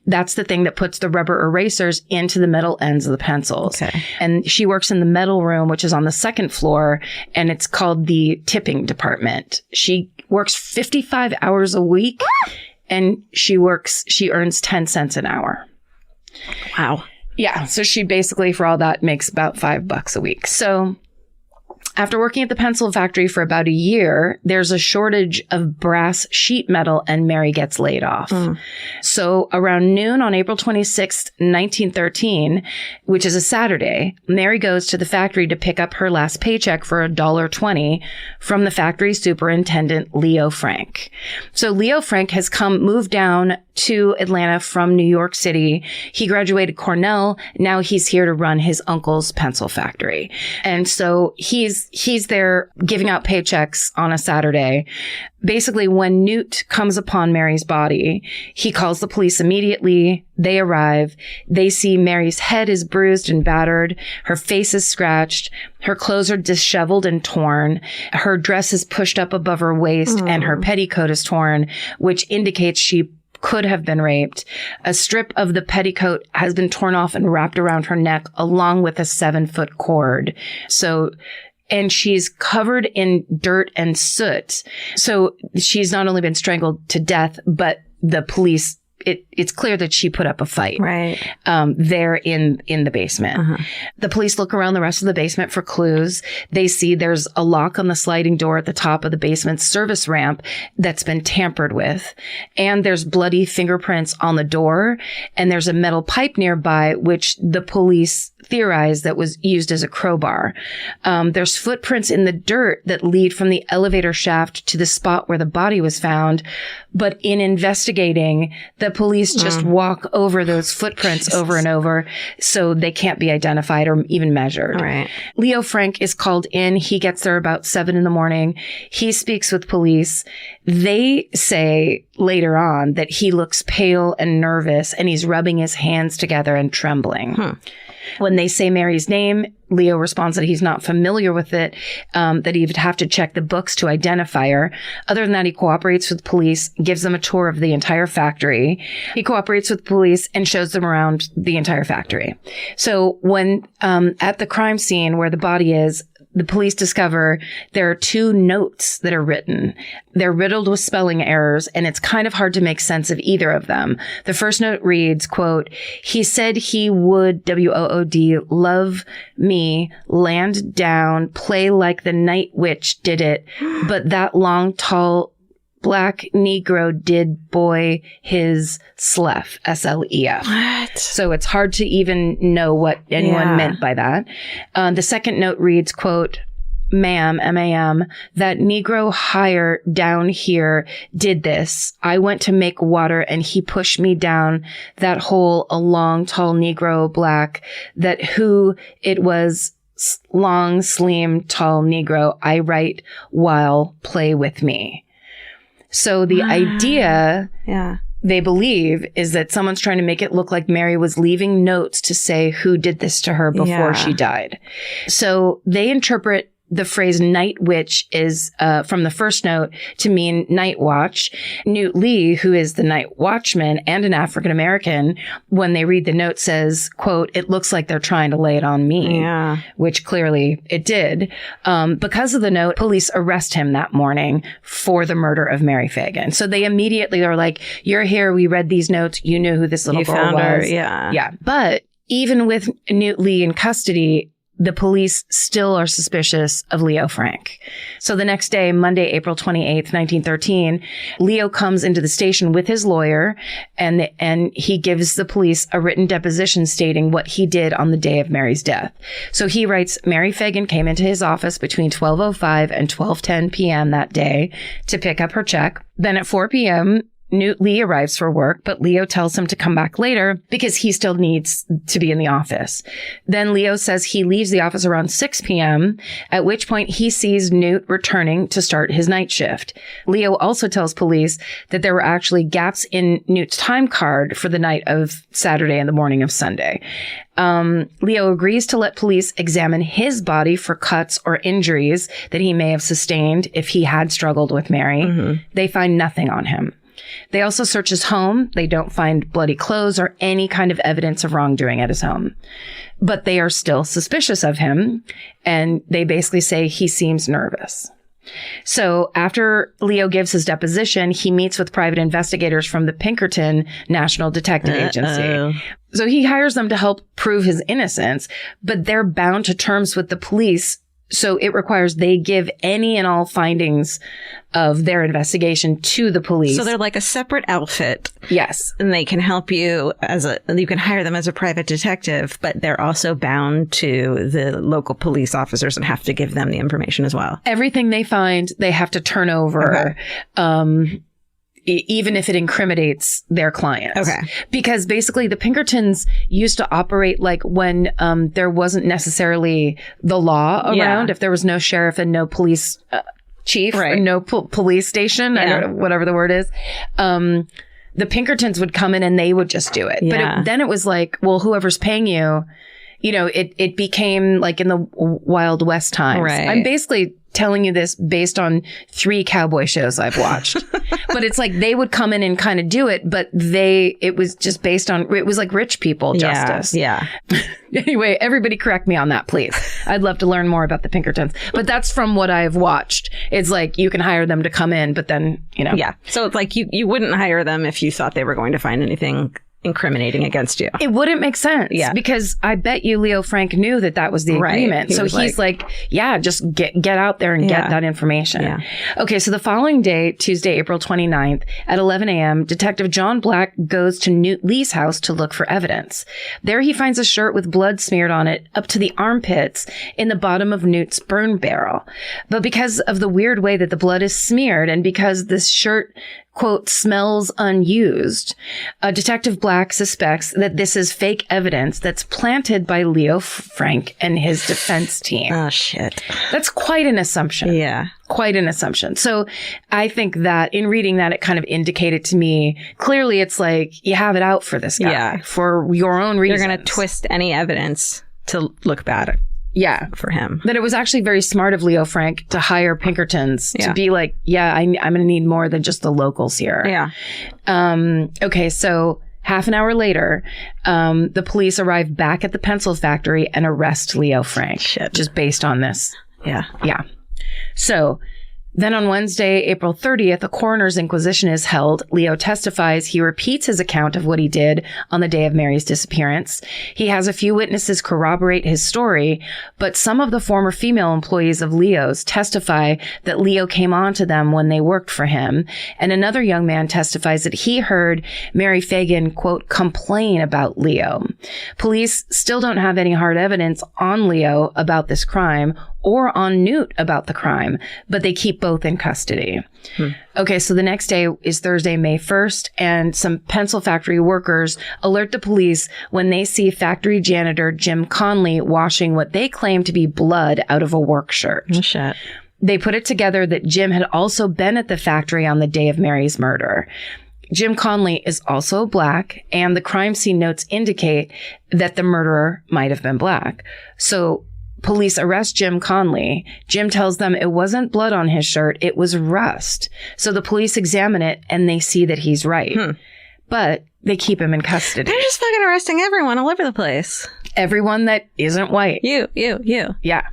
That's the thing that puts the rubber erasers into the metal ends of the pencils. Okay. And she works in the metal room, which is on the second floor, and it's called the tipping department. She works 55 hours a week, and she earns 10 cents an hour. Wow. Yeah. So she basically, for all that, makes about $5 a week. So after working at the pencil factory for about a year, there's a shortage of brass sheet metal, and Mary gets laid off. So around noon on April 26th, 1913, which is a Saturday, Mary goes to the factory to pick up her last paycheck for $1.20 from the factory superintendent, Leo Frank. So Leo Frank has moved down to Atlanta from New York City. He graduated Cornell. Now he's here to run his uncle's pencil factory. And so he's there giving out paychecks on a Saturday. Basically, when Newt comes upon Mary's body, he calls the police immediately. They arrive. They see Mary's head is bruised and battered. Her face is scratched. Her clothes are disheveled and torn. Her dress is pushed up above her waist, and her petticoat is torn, which indicates she could have been raped. A strip of the petticoat has been torn off and wrapped around her neck, along with a 7-foot cord. And she's covered in dirt and soot. So she's not only been strangled to death, but the police, it's clear that she put up a fight there in the basement. The police look around the rest of the basement for clues. They see there's a lock on the sliding door at the top of the basement's service ramp that's been tampered with. And there's bloody fingerprints on the door. And there's a metal pipe nearby, which the police theorized that was used as a crowbar. There's footprints in the dirt that lead from the elevator shaft to the spot where the body was found. But in investigating, the police just walk over those footprints over and over, so they can't be identified or even measured. Right. Leo Frank is called in. He gets there about 7 a.m. He speaks with police. They say later on that he looks pale and nervous, and he's rubbing his hands together and trembling. When they say Mary's name, Leo responds that he's not familiar with it, that he would have to check the books to identify her. Other than that, he cooperates with police, gives them a tour of the entire factory. He cooperates with police and shows them around the entire factory. So when at the crime scene where the body is, the police discover there are 2 notes that are written. They're riddled with spelling errors, and it's kind of hard to make sense of either of them. The first note reads, quote, "He said he would, W-O-O-D, love me, land down, play like the night witch did it, but that long, tall, black Negro did boy his slef, S-L-E-F. What? So it's hard to even know what anyone meant by that. The second note reads, quote, "Ma'am, M-A-M, that Negro higher down here did this. I went to make water and he pushed me down that hole, a long, tall Negro black, that who it was, long, slim, tall Negro. I write while play with me." So the idea, they believe, is that someone's trying to make it look like Mary was leaving notes to say who did this to her before she died. So they interpret the phrase night witch is from the first note to mean night watch. Newt Lee, who is the night watchman and an African American, when they read the note says, quote, "It looks like they're trying to lay it on me," which clearly it did. Because of the note, police arrest him that morning for the murder of Mary Phagan. So they immediately are like, "You're here. We read these notes. You knew who this little girl was." Yeah. But even with Newt Lee in custody, the police still are suspicious of Leo Frank. So the next day, Monday, April 28th, 1913, Leo comes into the station with his lawyer and he gives the police a written deposition stating what he did on the day of Mary's death. So he writes, Mary Phagan came into his office between 12:05 and 12:10 p.m. that day to pick up her check. Then at 4 p.m., Newt Lee arrives for work, but Leo tells him to come back later because he still needs to be in the office. Then Leo says he leaves the office around 6 p.m., at which point he sees Newt returning to start his night shift. Leo also tells police that there were actually gaps in Newt's time card for the night of Saturday and the morning of Sunday. Leo agrees to let police examine his body for cuts or injuries that he may have sustained if he had struggled with Mary. Mm-hmm. They find nothing on him. They also search his home. They don't find bloody clothes or any kind of evidence of wrongdoing at his home. But they are still suspicious of him, and they basically say he seems nervous. So after Leo gives his deposition, he meets with private investigators from the Pinkerton National Detective Agency. So he hires them to help prove his innocence, but they're bound to terms with the police. So it requires they give any and all findings of their investigation to the police. So they're like a separate outfit. Yes. And they can help you you can hire them as a private detective, but they're also bound to the local police officers and have to give them the information as well. Everything they find, they have to turn over. Okay. Even if it incriminates their clients. Okay. Because basically the Pinkertons used to operate like when there wasn't necessarily the law around. Yeah. If there was no sheriff and no police chief, right, or no police station, yeah, I don't know, whatever the word is, the Pinkertons would come in and they would just do it. Yeah. But then it was like, well, whoever's paying you, it became like in the Wild West times. Right. I'm basically telling you this based on 3 cowboy shows I've watched. But it's like they would come in and kind of do it, but it was just based on, it was like rich people justice. Yeah. Anyway, everybody correct me on that, please. I'd love to learn more about the Pinkertons. But that's from what I've watched. It's like you can hire them to come in, but then, Yeah. So it's like you wouldn't hire them if you thought they were going to find anything incriminating against you. It wouldn't make sense. Yeah. Because I bet you Leo Frank knew that was the agreement. Right. So he's like, yeah, just get out there and get that information. Yeah. Okay. So the following day, Tuesday, April 29th at 11 a.m., Detective John Black goes to Newt Lee's house to look for evidence. There he finds a shirt with blood smeared on it up to the armpits in the bottom of Newt's burn barrel. But because of the weird way that the blood is smeared and because this shirt, quote, smells unused, Detective Black suspects that this is fake evidence that's planted by Leo Frank and his defense team. Oh, shit. That's quite an assumption. Yeah. Quite an assumption. So I think that in reading that, it kind of indicated to me, clearly it's like you have it out for this guy for your own reasons. You're going to twist any evidence to look bad for him. That it was actually very smart of Leo Frank to hire Pinkertons to be like, I'm going to need more than just the locals here. Yeah. Okay, so half an hour later, the police arrive back at the pencil factory and arrest Leo Frank. Shit. Just based on this. Yeah. Yeah. So then on Wednesday, April 30th, a coroner's inquisition is held. Leo testifies. He repeats his account of what he did on the day of Mary's disappearance. He has a few witnesses corroborate his story, but some of the former female employees of Leo's testify that Leo came on to them when they worked for him. And another young man testifies that he heard Mary Phagan, quote, complain about Leo. Police still don't have any hard evidence on Leo about this crime or on Newt about the crime, but they keep both in custody. Okay, so the next day is Thursday, May 1st, and some pencil factory workers alert the police when they see factory janitor Jim Conley washing what they claim to be blood out of a work shirt. Oh, shit. They put it together that Jim had also been at the factory on the day of Mary's murder. Jim Conley is also black, and the crime scene notes indicate that the murderer might have been black. So police arrest Jim Conley. Jim tells them it wasn't blood on his shirt, it was rust. So the police examine it and they see that he's right. But they keep him in custody. They're just fucking arresting everyone all over the place. Everyone that isn't white. You. Yeah.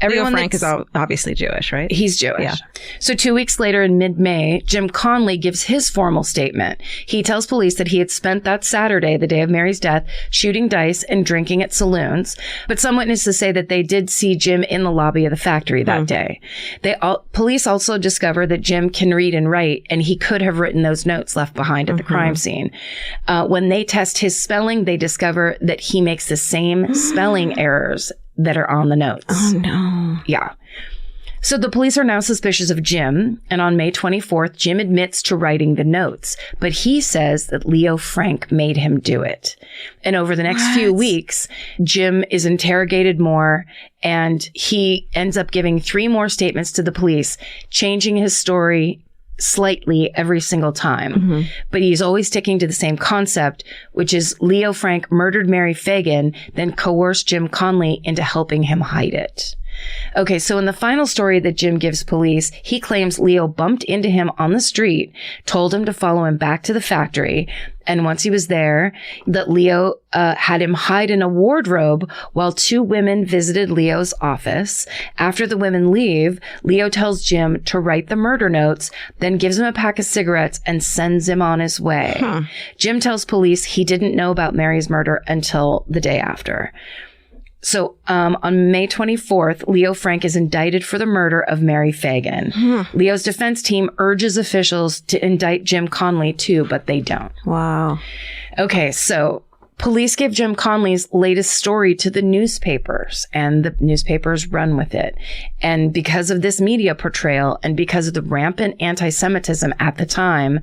Leo Frank is obviously Jewish, right? He's Jewish. Yeah. So 2 weeks later in mid-May, Jim Conley gives his formal statement. He tells police that he had spent that Saturday, the day of Mary's death, shooting dice and drinking at saloons. But some witnesses say that they did see Jim in the lobby of the factory that day. Police also discover that Jim can read and write, and he could have written those notes left behind at the crime scene. When they test his spelling, they discover that he makes the same spelling errors that are on the notes. Oh, no. Yeah. So the police are now suspicious of Jim, and on May 24th, Jim admits to writing the notes, but he says that Leo Frank made him do it. And over the next few weeks, Jim is interrogated more, and he ends up giving 3 more statements to the police, changing his story slightly every single time. But he's always sticking to the same concept, which is Leo Frank murdered Mary Phagan, then coerced Jim Conley into helping him hide it. Okay, so in the final story that Jim gives police, he claims Leo bumped into him on the street, told him to follow him back to the factory, and once he was there, that Leo had him hide in a wardrobe while 2 women visited Leo's office. After the women leave, Leo tells Jim to write the murder notes, then gives him a pack of cigarettes and sends him on his way. Jim tells police he didn't know about Mary's murder until the day after. So on May 24th, Leo Frank is indicted for the murder of Mary Phagan. Leo's defense team urges officials to indict Jim Conley too, but they don't. Wow. Okay, so police give Jim Conley's latest story to the newspapers, and the newspapers run with it. And because of this media portrayal and because of the rampant anti-Semitism at the time,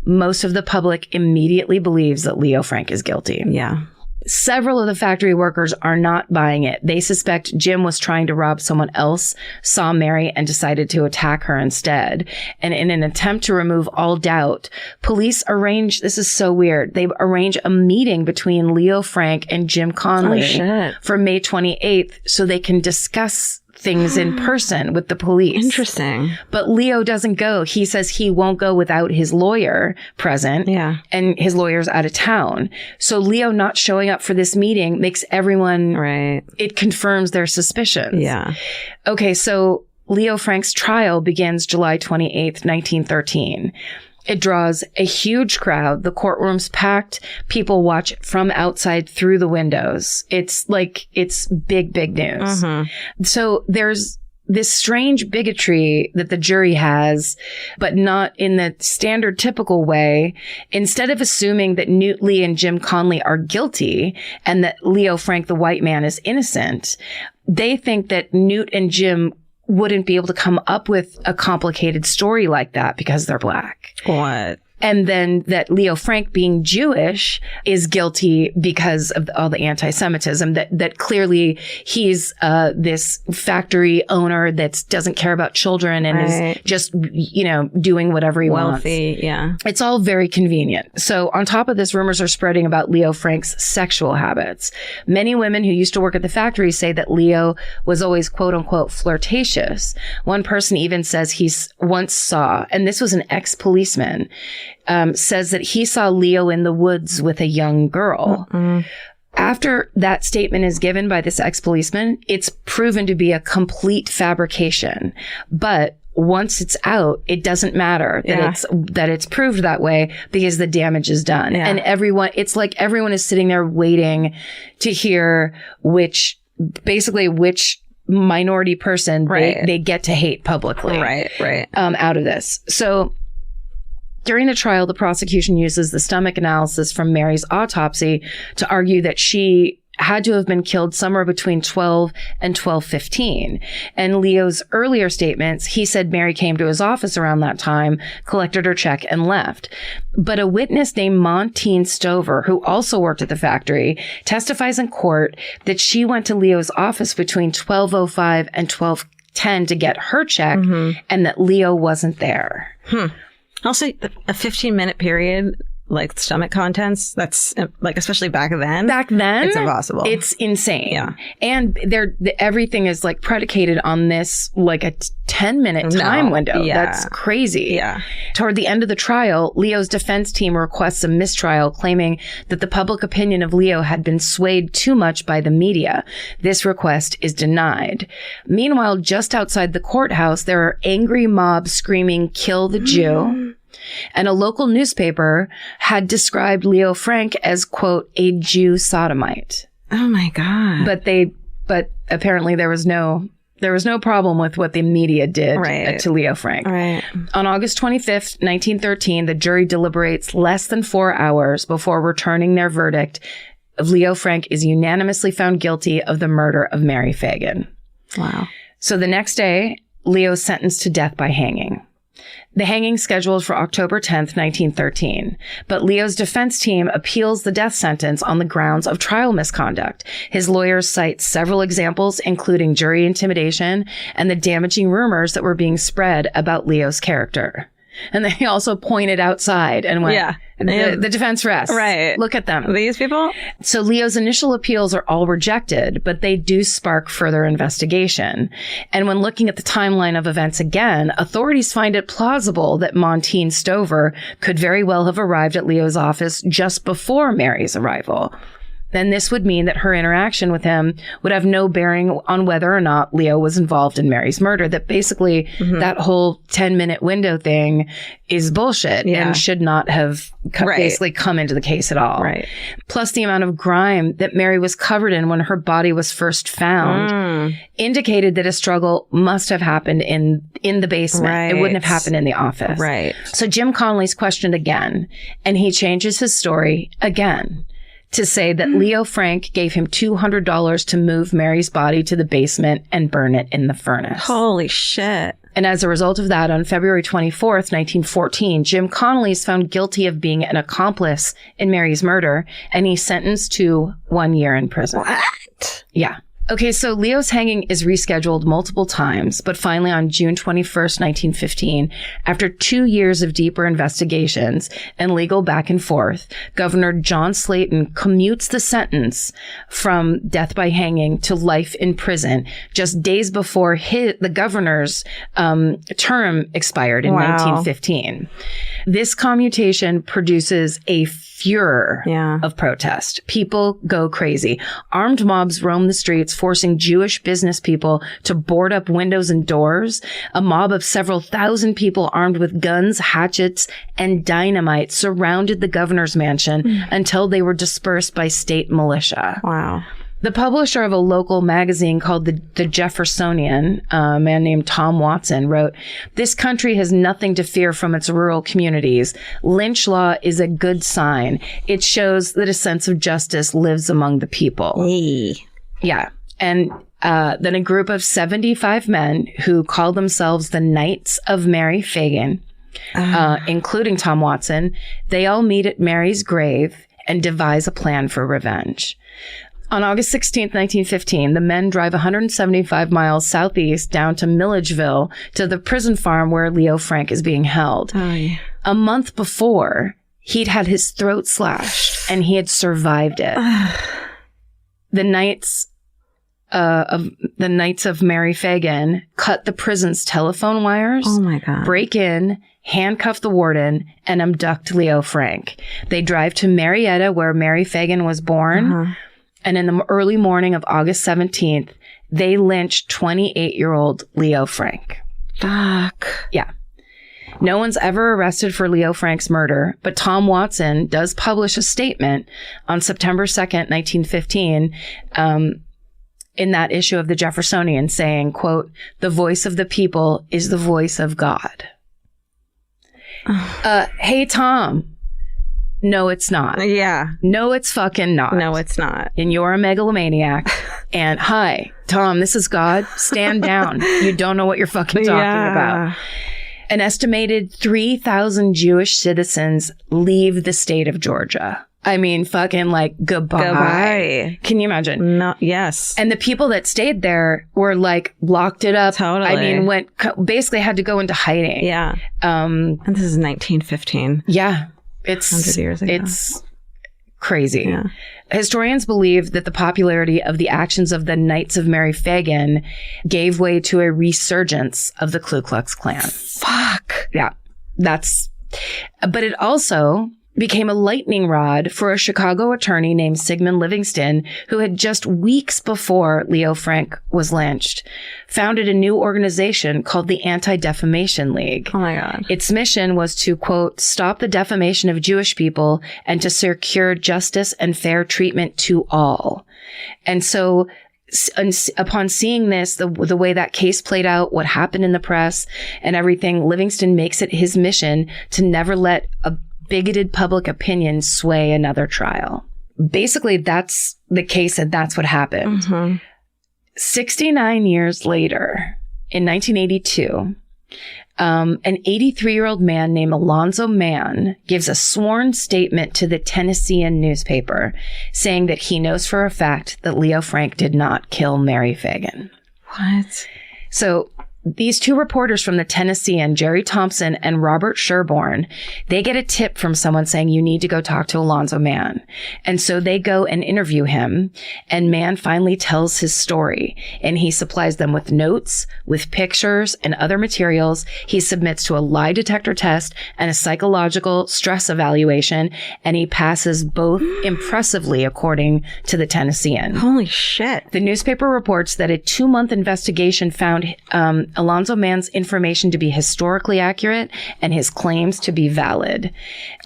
most of the public immediately believes that Leo Frank is guilty. Yeah. Several of the factory workers are not buying it. They suspect Jim was trying to rob someone else, saw Mary, and decided to attack her instead. And in an attempt to remove all doubt, police arrange, this is so weird, they arrange a meeting between Leo Frank and Jim Conley for May 28th so they can discuss things in person with the police. Interesting. But Leo doesn't go. He says he won't go without his lawyer present. Yeah. And his lawyer's out of town. So Leo not showing up for this meeting makes everyone, it confirms their suspicions. Yeah. Okay, so Leo Frank's trial begins July 28th, 1913. It draws a huge crowd. The courtroom's packed. People watch from outside through the windows. It's big, big news. So there's this strange bigotry that the jury has, but not in the standard typical way. Instead of assuming that Newt Lee and Jim Conley are guilty and that Leo Frank, the white man, is innocent, they think that Newt and Jim wouldn't be able to come up with a complicated story like that because they're black. What? And then that Leo Frank, being Jewish, is guilty because of all the anti-Semitism, that clearly he's this factory owner that doesn't care about children and is just, doing whatever he wants. Wealthy, yeah. It's all very convenient. So on top of this, rumors are spreading about Leo Frank's sexual habits. Many women who used to work at the factory say that Leo was always, quote unquote, flirtatious. One person even says he once saw, and this was an ex-policeman, says that he saw Leo in the woods with a young girl. After that statement is given by this ex-policeman, it's proven to be a complete fabrication. But once it's out, it doesn't matter that it's proved that way because the damage is done. Yeah. And it's like everyone is sitting there waiting to hear which minority person they get to hate publicly. Out of this. So during the trial, the prosecution uses the stomach analysis from Mary's autopsy to argue that she had to have been killed somewhere between 12 and 12:15. And Leo's earlier statements, he said Mary came to his office around that time, collected her check, and left. But a witness named Montine Stover, who also worked at the factory, testifies in court that she went to Leo's office between 12:05 and 12:10 to get her check, and that Leo wasn't there. Also, a 15-minute period like stomach contents. That's like, especially back then. Back then, it's impossible. It's insane. Yeah. And everything is like predicated on this, like a 10-minute time window. Yeah. That's crazy. Yeah. Toward the end of the trial, Leo's defense team requests a mistrial, claiming that the public opinion of Leo had been swayed too much by the media. This request is denied. Meanwhile, just outside the courthouse, there are angry mobs screaming, "Kill the Jew." And a local newspaper had described Leo Frank as, quote, a Jew sodomite. Oh my God. But apparently there was no problem with what the media did to Leo Frank. Right. On August 25th, 1913, the jury deliberates less than 4 hours before returning their verdict. Leo Frank is unanimously found guilty of the murder of Mary Phagan. Wow. So the next day, Leo is sentenced to death by hanging. The hanging scheduled for October 10th, 1913. But Leo's defense team appeals the death sentence on the grounds of trial misconduct. His lawyers cite several examples, including jury intimidation and the damaging rumors that were being spread about Leo's character. And they also pointed outside and went, the defense rests. Right. Look at them. These people? So Leo's initial appeals are all rejected, but they do spark further investigation. And when looking at the timeline of events again, authorities find it plausible that Montine Stover could very well have arrived at Leo's office just before Mary's arrival. Then this would mean that her interaction with him would have no bearing on whether or not Leo was involved in Mary's murder. That basically that whole 10-minute window thing is bullshit and should not have basically come into the case at all. Right. Plus the amount of grime that Mary was covered in when her body was first found indicated that a struggle must have happened in the basement. Right. It wouldn't have happened in the office. Right. So Jim Connolly's questioned again, and he changes his story again to say that Leo Frank gave him $200 to move Mary's body to the basement and burn it in the furnace. Holy shit. And as a result of that, on February 24th, 1914, Jim Connolly is found guilty of being an accomplice in Mary's murder, and he's sentenced to 1 year in prison. What? Yeah. Okay, so Leo's hanging is rescheduled multiple times, but finally on June 21st, 1915, after 2 years of deeper investigations and legal back and forth, Governor John Slayton commutes the sentence from death by hanging to life in prison just days before the governor's term expired in 1915. This commutation produces a furor of protest. People go crazy. Armed mobs roam the streets, forcing Jewish business people to board up windows and doors. A mob of several thousand people armed with guns, hatchets, and dynamite surrounded the governor's mansion until they were dispersed by state militia. Wow. The publisher of a local magazine called the Jeffersonian, a man named Tom Watson, wrote, "This country has nothing to fear from its rural communities. Lynch law is a good sign. It shows that a sense of justice lives among the people." Hey. Yeah. And then a group of 75 men who called themselves the Knights of Mary Phagan, including Tom Watson, they all meet at Mary's grave and devise a plan for revenge. On August 16th, 1915, the men drive 175 miles southeast down to Milledgeville to the prison farm where Leo Frank is being held. Oh, yeah. A month before, he'd had his throat slashed and he had survived it. The Knights of Mary Phagan cut the prison's telephone wires. Oh my God. Break in, handcuff the warden, and abduct Leo Frank. They drive to Marietta, where Mary Phagan was born. And in the early morning of August 17th, they lynched 28-year-old Leo Frank. Fuck. Yeah. No one's ever arrested for Leo Frank's murder, but Tom Watson does publish a statement on September 2nd, 1915, in that issue of the Jeffersonian saying, quote, "The voice of the people is the voice of God." Hey, Tom. No, it's not. Yeah. No, it's fucking not. No, it's not. And you're a megalomaniac. And hi, Tom, this is God. Stand down. You don't know what you're fucking talking about. An estimated 3,000 Jewish citizens leave the state of Georgia. I mean, fucking like goodbye. Can you imagine? No. Yes. And the people that stayed there were like locked it up. Totally. I mean, basically had to go into hiding. Yeah. And this is 1915. Yeah. It's 100 years ago. It's crazy. Yeah. Historians believe that the popularity of the actions of the Knights of Mary Phagan gave way to a resurgence of the Ku Klux Klan. Fuck. Yeah, but it also became a lightning rod for a Chicago attorney named Sigmund Livingston, who had just weeks before Leo Frank was lynched, founded a new organization called the Anti-Defamation League. Oh my God. Its mission was to, quote, stop the defamation of Jewish people and to secure justice and fair treatment to all. And so upon seeing this, the way that case played out, what happened in the press and everything, Livingston makes it his mission to never let a bigoted public opinion sway another trial. Basically, that's the case and that's what happened. Mm-hmm. 69 years later, in 1982, an 83-year-old man named Alonzo Mann gives a sworn statement to the Tennessean newspaper saying that he knows for a fact that Leo Frank did not kill Mary Phagan. What? So these two reporters from the Tennessean, Jerry Thompson and Robert Sherborne, they get a tip from someone saying, you need to go talk to Alonzo Mann. And so they go and interview him, and Mann finally tells his story, and he supplies them with notes, with pictures and other materials. He submits to a lie detector test and a psychological stress evaluation, and he passes both impressively, according to the Tennessean. Holy shit. The newspaper reports that a 2-month investigation found Alonzo Mann's information to be historically accurate and his claims to be valid.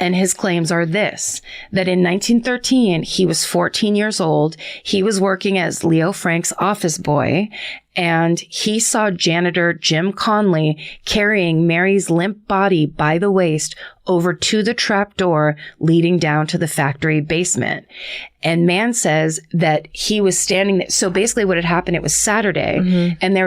And his claims are this, that in 1913, he was 14 years old. He was working as Leo Frank's office boy, and he saw janitor Jim Conley carrying Mary's limp body by the waist over to the trap door leading down to the factory basement. And Mann says that he was standing there. So basically what had happened, it was Saturday, and there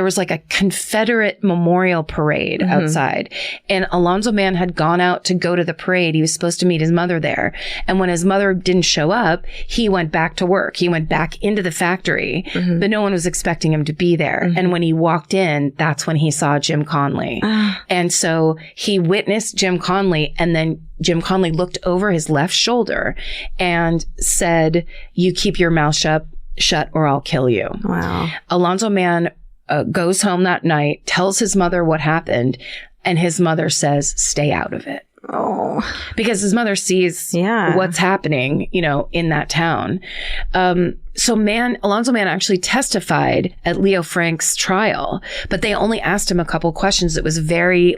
was like a Confederate memorial parade outside. And Alonzo Mann had gone out to go to the parade. He was supposed to meet his mother there. And when his mother didn't show up, he went back to work. He went back into the factory, but no one was expecting him to be there. And when he walked in, that's when he saw Jim Conley. And so he witnessed Jim Conley, and then Jim Conley looked over his left shoulder and said, you keep your mouth shut or I'll kill you. Wow. Alonzo Mann goes home that night, tells his mother what happened, and his mother says, stay out of it. Oh. Because his mother sees what's happening, in that town. So Alonzo Mann actually testified at Leo Frank's trial, but they only asked him a couple questions. It was very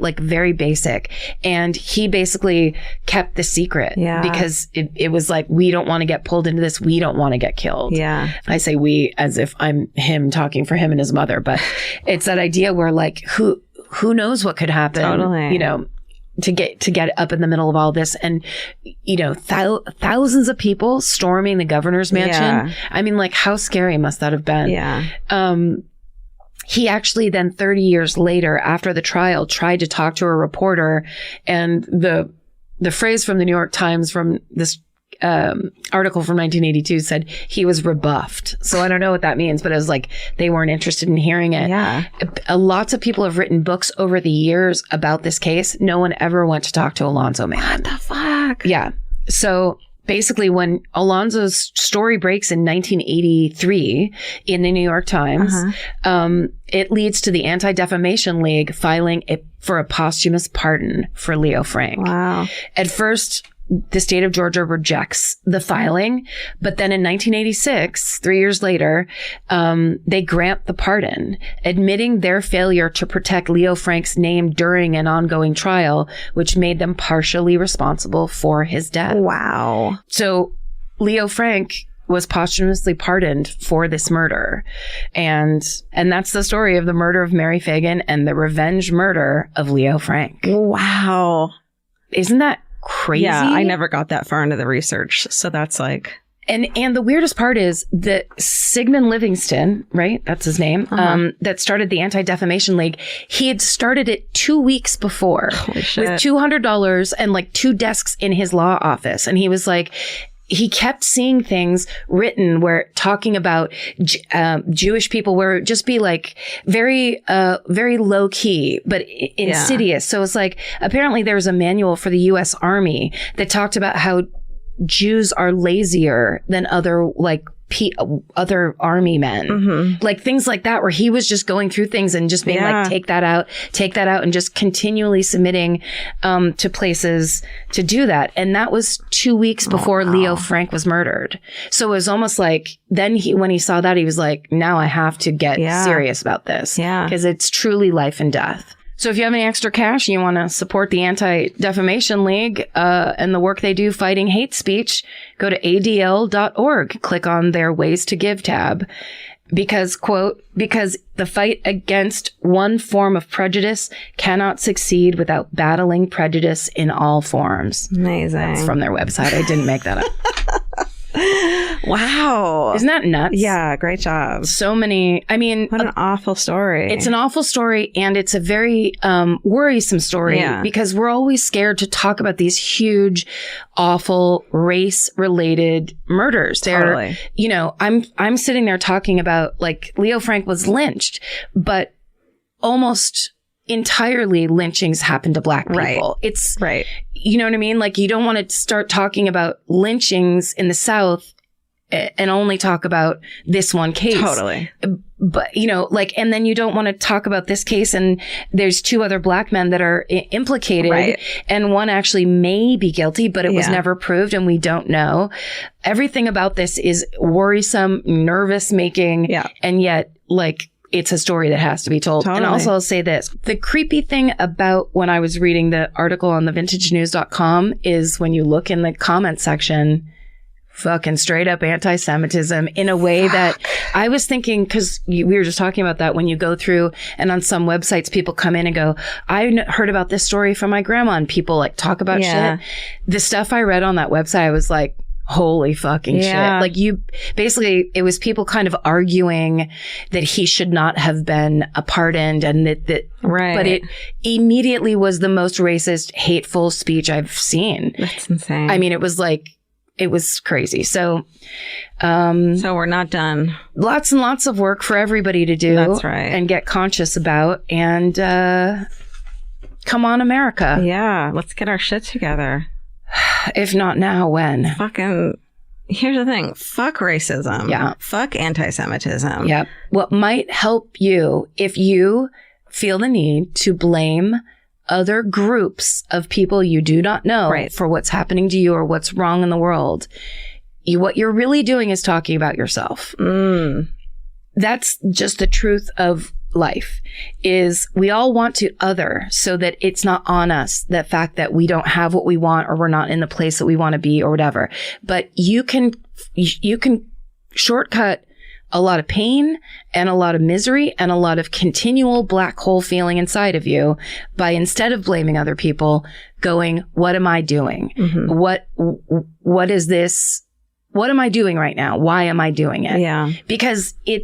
basic. And he basically kept the secret because it was like, we don't want to get pulled into this. We don't want to get killed. Yeah. I say we as if I'm him talking for him and his mother, but it's that idea where like, who knows what could happen, to get up in the middle of all this, and thousands of people storming the governor's mansion. I mean, like, how scary must that have been? He actually then 30 years later, after the trial, tried to talk to a reporter, and the phrase from the New York Times from this article from 1982 said he was rebuffed. So I don't know what that means, but it was like they weren't interested in hearing it. Yeah. Lots of people have written books over the years about this case. No one ever went to talk to Alonzo Mann. What the fuck? Yeah. So basically, when Alonzo's story breaks in 1983 in the New York Times, it leads to the Anti-Defamation League filing for a posthumous pardon for Leo Frank. Wow. At first, the state of Georgia rejects the filing, but then in 1986, 3 years later, they grant the pardon, admitting their failure to protect Leo Frank's name during an ongoing trial, which made them partially responsible for his death. Wow. So Leo Frank was posthumously pardoned for this murder. And that's the story of the murder of Mary Phagan and the revenge murder of Leo Frank. Wow. Isn't that crazy? Yeah, I never got that far into the research. So that's like... And the weirdest part is that Sigmund Livingston, right? That's his name, that started the Anti-Defamation League. He had started it 2 weeks before with $200 and like 2 desks in his law office. And he was like, he kept seeing things written where talking about Jewish people where it just be like very low key, but insidious. So it's like, apparently there was a manual for the U.S. Army that talked about how Jews are lazier than other army men, like things like that, where he was just going through things and just being like, take that out, and just continually submitting to places to do that. And that was 2 weeks before Leo Frank was murdered. So it was almost like then when he saw that, he was like, now I have to get serious about this because it's truly life and death. So if you have any extra cash and you want to support the Anti-Defamation League and the work they do fighting hate speech, go to adl.org. Click on their Ways to Give tab. Because, quote, because the fight against one form of prejudice cannot succeed without battling prejudice in all forms. Amazing. That's from their website. I didn't make that up. Wow. Isn't that nuts? Yeah, great job. So many, I mean... What an awful story. It's an awful story, and it's a very worrisome story because we're always scared to talk about these huge, awful, race-related murders. Totally. You know, I'm sitting there talking about, like, Leo Frank was lynched, but almost entirely lynchings happen to Black people. Right. It's... Right. You know what I mean? Like, you don't want to start talking about lynchings in the South and only talk about this one case. Totally. But, you know, like, and then you don't want to talk about this case and there's 2 other Black men that are implicated. Right. And one actually may be guilty, but it was never proved and we don't know. Everything about this is worrisome, nervous making, and yet, like, it's a story that has to be told. Totally. And also I'll say this. The creepy thing about when I was reading the article on thevintagenews.com is when you look in the comment section, fucking straight up anti-Semitism in a way that I was thinking, because we were just talking about that when you go through and on some websites, people come in and go, I heard about this story from my grandma, and people like talk about shit. The stuff I read on that website, I was like, holy fucking shit. Like basically it was people kind of arguing that he should not have been pardoned and that but it immediately was the most racist, hateful speech I've seen. That's insane. I mean, it was crazy. So we're not done. Lots and lots of work for everybody to do. That's right. And get conscious about. And come on, America. Yeah. Let's get our shit together. If not now, when? Here's the thing. Fuck racism. Yeah. Fuck anti-Semitism. Yep. What might help you if you feel the need to blame other groups of people you do not know for what's happening to you or what's wrong in the world, what you're really doing is talking about yourself. That's just the truth of life, is we all want to other so that it's not on us, the fact that we don't have what we want or we're not in the place that we want to be or whatever. But you can shortcut a lot of pain and a lot of misery and a lot of continual black hole feeling inside of you by, instead of blaming other people, going, what am I doing? What is this? What am I doing right now? Why am I doing it? Yeah. Because it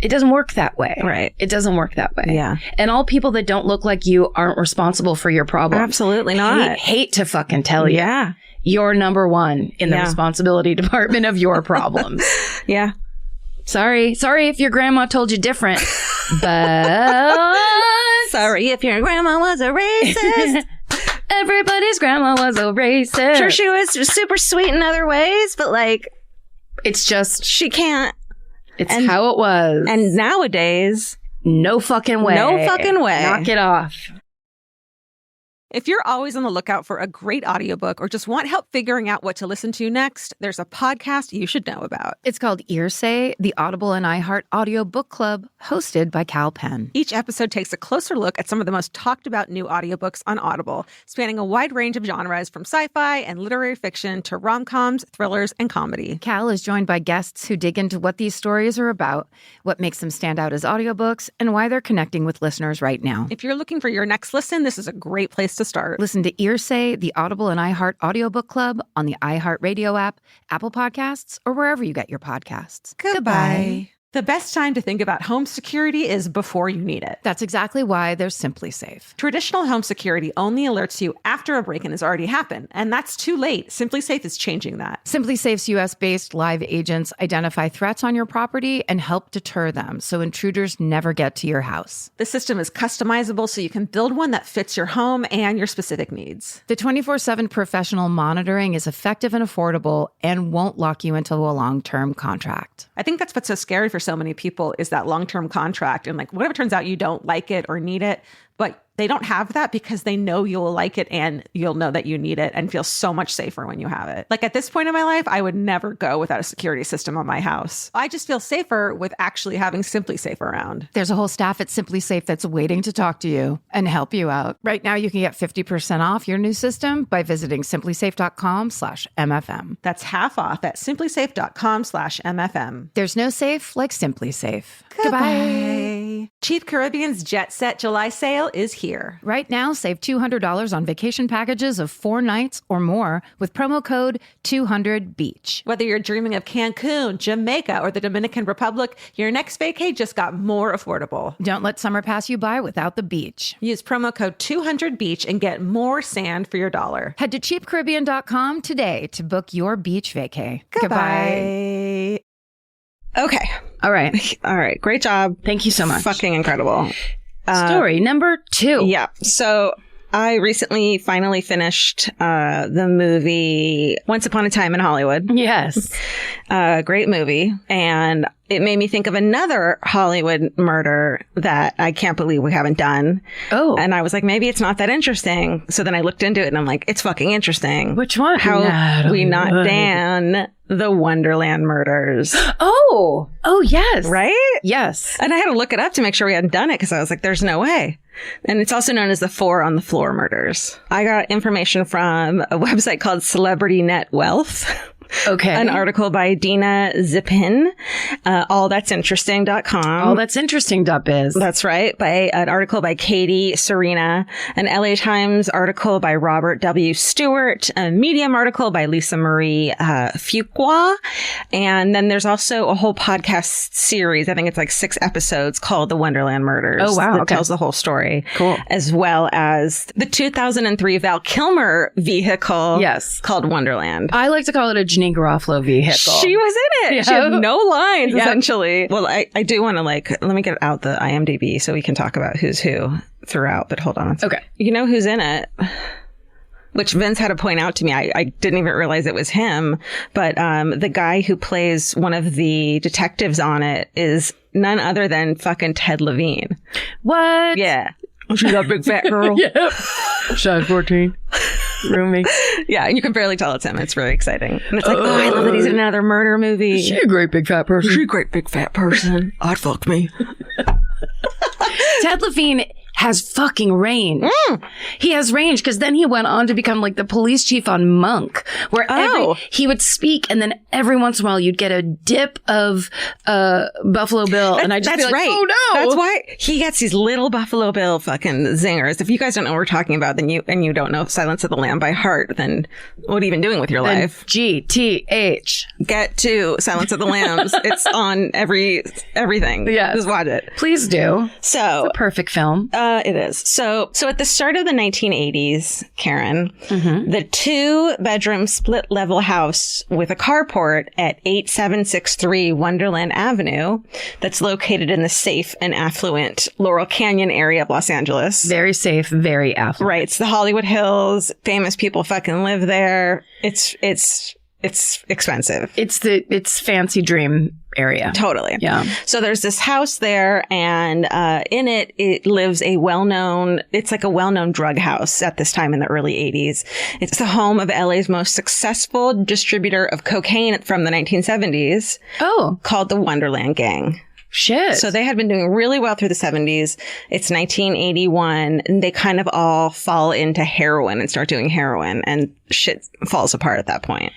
doesn't work that way. Right. It doesn't work that way. Yeah. And all people that don't look like you aren't responsible for your problems. Absolutely not. Hate to fucking tell you. Yeah. You're number one in the responsibility department of your problems. Yeah. Sorry if your grandma told you different, but... Sorry if your grandma was a racist. Everybody's grandma was a racist. Sure, she was super sweet in other ways, but like... It's just... She can't... It's how it was. And nowadays... No fucking way. No fucking way. Knock it off. If you're always on the lookout for a great audiobook or just want help figuring out what to listen to next, there's a podcast you should know about. It's called Earsay, the Audible and iHeart Audio Book Club, hosted by Cal Penn. Each episode takes a closer look at some of the most talked about new audiobooks on Audible, spanning a wide range of genres from sci-fi and literary fiction to rom-coms, thrillers, and comedy. Cal is joined by guests who dig into what these stories are about, what makes them stand out as audiobooks, and why they're connecting with listeners right now. If you're looking for your next listen, this is a great place to start. Listen to Earsay, the Audible and iHeart Audiobook Club on the iHeart Radio app, Apple Podcasts, or wherever you get your podcasts. Goodbye. The best time to think about home security is before you need it. That's exactly why there's Simply Safe. Traditional home security only alerts you after a break-in has already happened, and that's too late. Simply Safe is changing that. Simply Safe's US-based live agents identify threats on your property and help deter them so intruders never get to your house. The system is customizable so you can build one that fits your home and your specific needs. The 24/7 professional monitoring is effective and affordable and won't lock you into a long-term contract. I think that's what's so scary for so many people is that long-term contract. And like, whatever turns out you don't like it or need it, but they don't have that because they know you'll like it and you'll know that you need it and feel so much safer when you have it. Like at this point in my life, I would never go without a security system on my house. I just feel safer with actually having Simply Safe around. There's a whole staff at Simply Safe that's waiting to talk to you and help you out. Right now, you can get 50% off your new system by visiting simplysafe.com/MFM. That's half off at simplysafe.com/MFM. There's no safe like Simply Safe. Goodbye. Cheap Caribbean's Jet Set July sale is here. Right now, save $200 on vacation packages of 4 nights or more with promo code 200BEACH. Whether you're dreaming of Cancun, Jamaica, or the Dominican Republic, your next vacay just got more affordable. Don't let summer pass you by without the beach. Use promo code 200BEACH and get more sand for your dollar. Head to cheapcaribbean.com today to book your beach vacay. Goodbye. Okay. All right. All right. Great job. Thank you so much. Fucking incredible. Story number 2. Yeah. So I recently finally finished the movie Once Upon a Time in Hollywood. Yes. Great movie. And it made me think of another Hollywood murder that I can't believe we haven't done. Oh. And I was like, maybe it's not that interesting. So then I looked into it and I'm like, it's fucking interesting. Which one? How Natalie we not Wood. Dan the Wonderland murders. Oh, yes. Right? Yes. And I had to look it up to make sure we hadn't done it because I was like, there's no way. And it's also known as the 4 on the Floor murders. I got information from a website called Celebrity Net Wealth. Okay. An article by Dina Zippin, allthat'sinteresting.com. Allthat'sinteresting.biz. That's right. By an article by Katie Serena, an LA Times article by Robert W. Stewart, a Medium article by Lisa Marie Fuqua. And then there's also a whole podcast series. I think it's like 6 episodes called The Wonderland Murders. Oh, wow. That Okay. tells the whole story. Cool. As well as the 2003 Val Kilmer vehicle. Yes. Called Wonderland. I like to call it a Janine Garofalo vehicle. She was in it. Yeah. She had no lines, Yeah. essentially. Well, I do want to let me get out the IMDb so we can talk about who's who throughout, but hold on. Okay. You know who's in it? Which Vince had to point out to me. I didn't even realize it was him. But the guy who plays one of the detectives on it is none other than fucking Ted Levine. What? Yeah. She's that big fat girl. Yep. Size 14. Roomie. Yeah, and you can barely tell it's him. It's really exciting. And it's like, oh, I love that he's in another murder movie. She a great big fat person. She's a great big fat person. I'd fuck me. Ted Levine has fucking range. He has range because then he went on to become like the police chief on Monk, where he would speak and then every once in a while you'd get a dip of Buffalo Bill. And I just that's feel like, right. oh no. That's why he gets these little Buffalo Bill fucking zingers. If you guys don't know what we're talking about, then you don't know Silence of the Lamb by heart, then what are you even doing with your life? GTH. Get to Silence of the Lambs. It's on everything. Yes. Just watch it. Please do. So It's a perfect film. it is. So at the start of the 1980s, Karen, the 2-bedroom split-level house with a carport at 8763 Wonderland Avenue that's located in the safe and affluent Laurel Canyon area of Los Angeles. Very safe, very affluent. Right. It's the Hollywood Hills. Famous people fucking live there. It's expensive. It's fancy dream area. Totally. Yeah. So there's this house there, and in it lives a well-known drug house at this time in the early 80s. It's the home of LA's most successful distributor of cocaine from the 1970s. Oh. Called the Wonderland Gang. Shit. So they had been doing really well through the 70s. It's 1981, and they kind of all fall into heroin and start doing heroin, and shit falls apart at that point.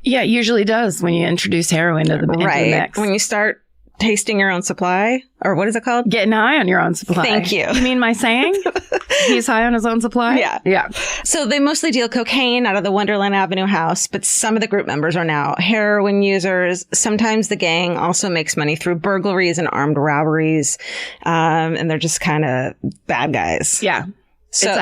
Yeah, it usually does when you introduce heroin into the Right. mix. When you start tasting your own supply, or what is it called? Getting high on your own supply. Thank you. You mean my saying? He's high on his own supply? Yeah. Yeah. So they mostly deal cocaine out of the Wonderland Avenue house, but some of the group members are now heroin users. Sometimes the gang also makes money through burglaries and armed robberies. And they're just kind of bad guys. Yeah. So,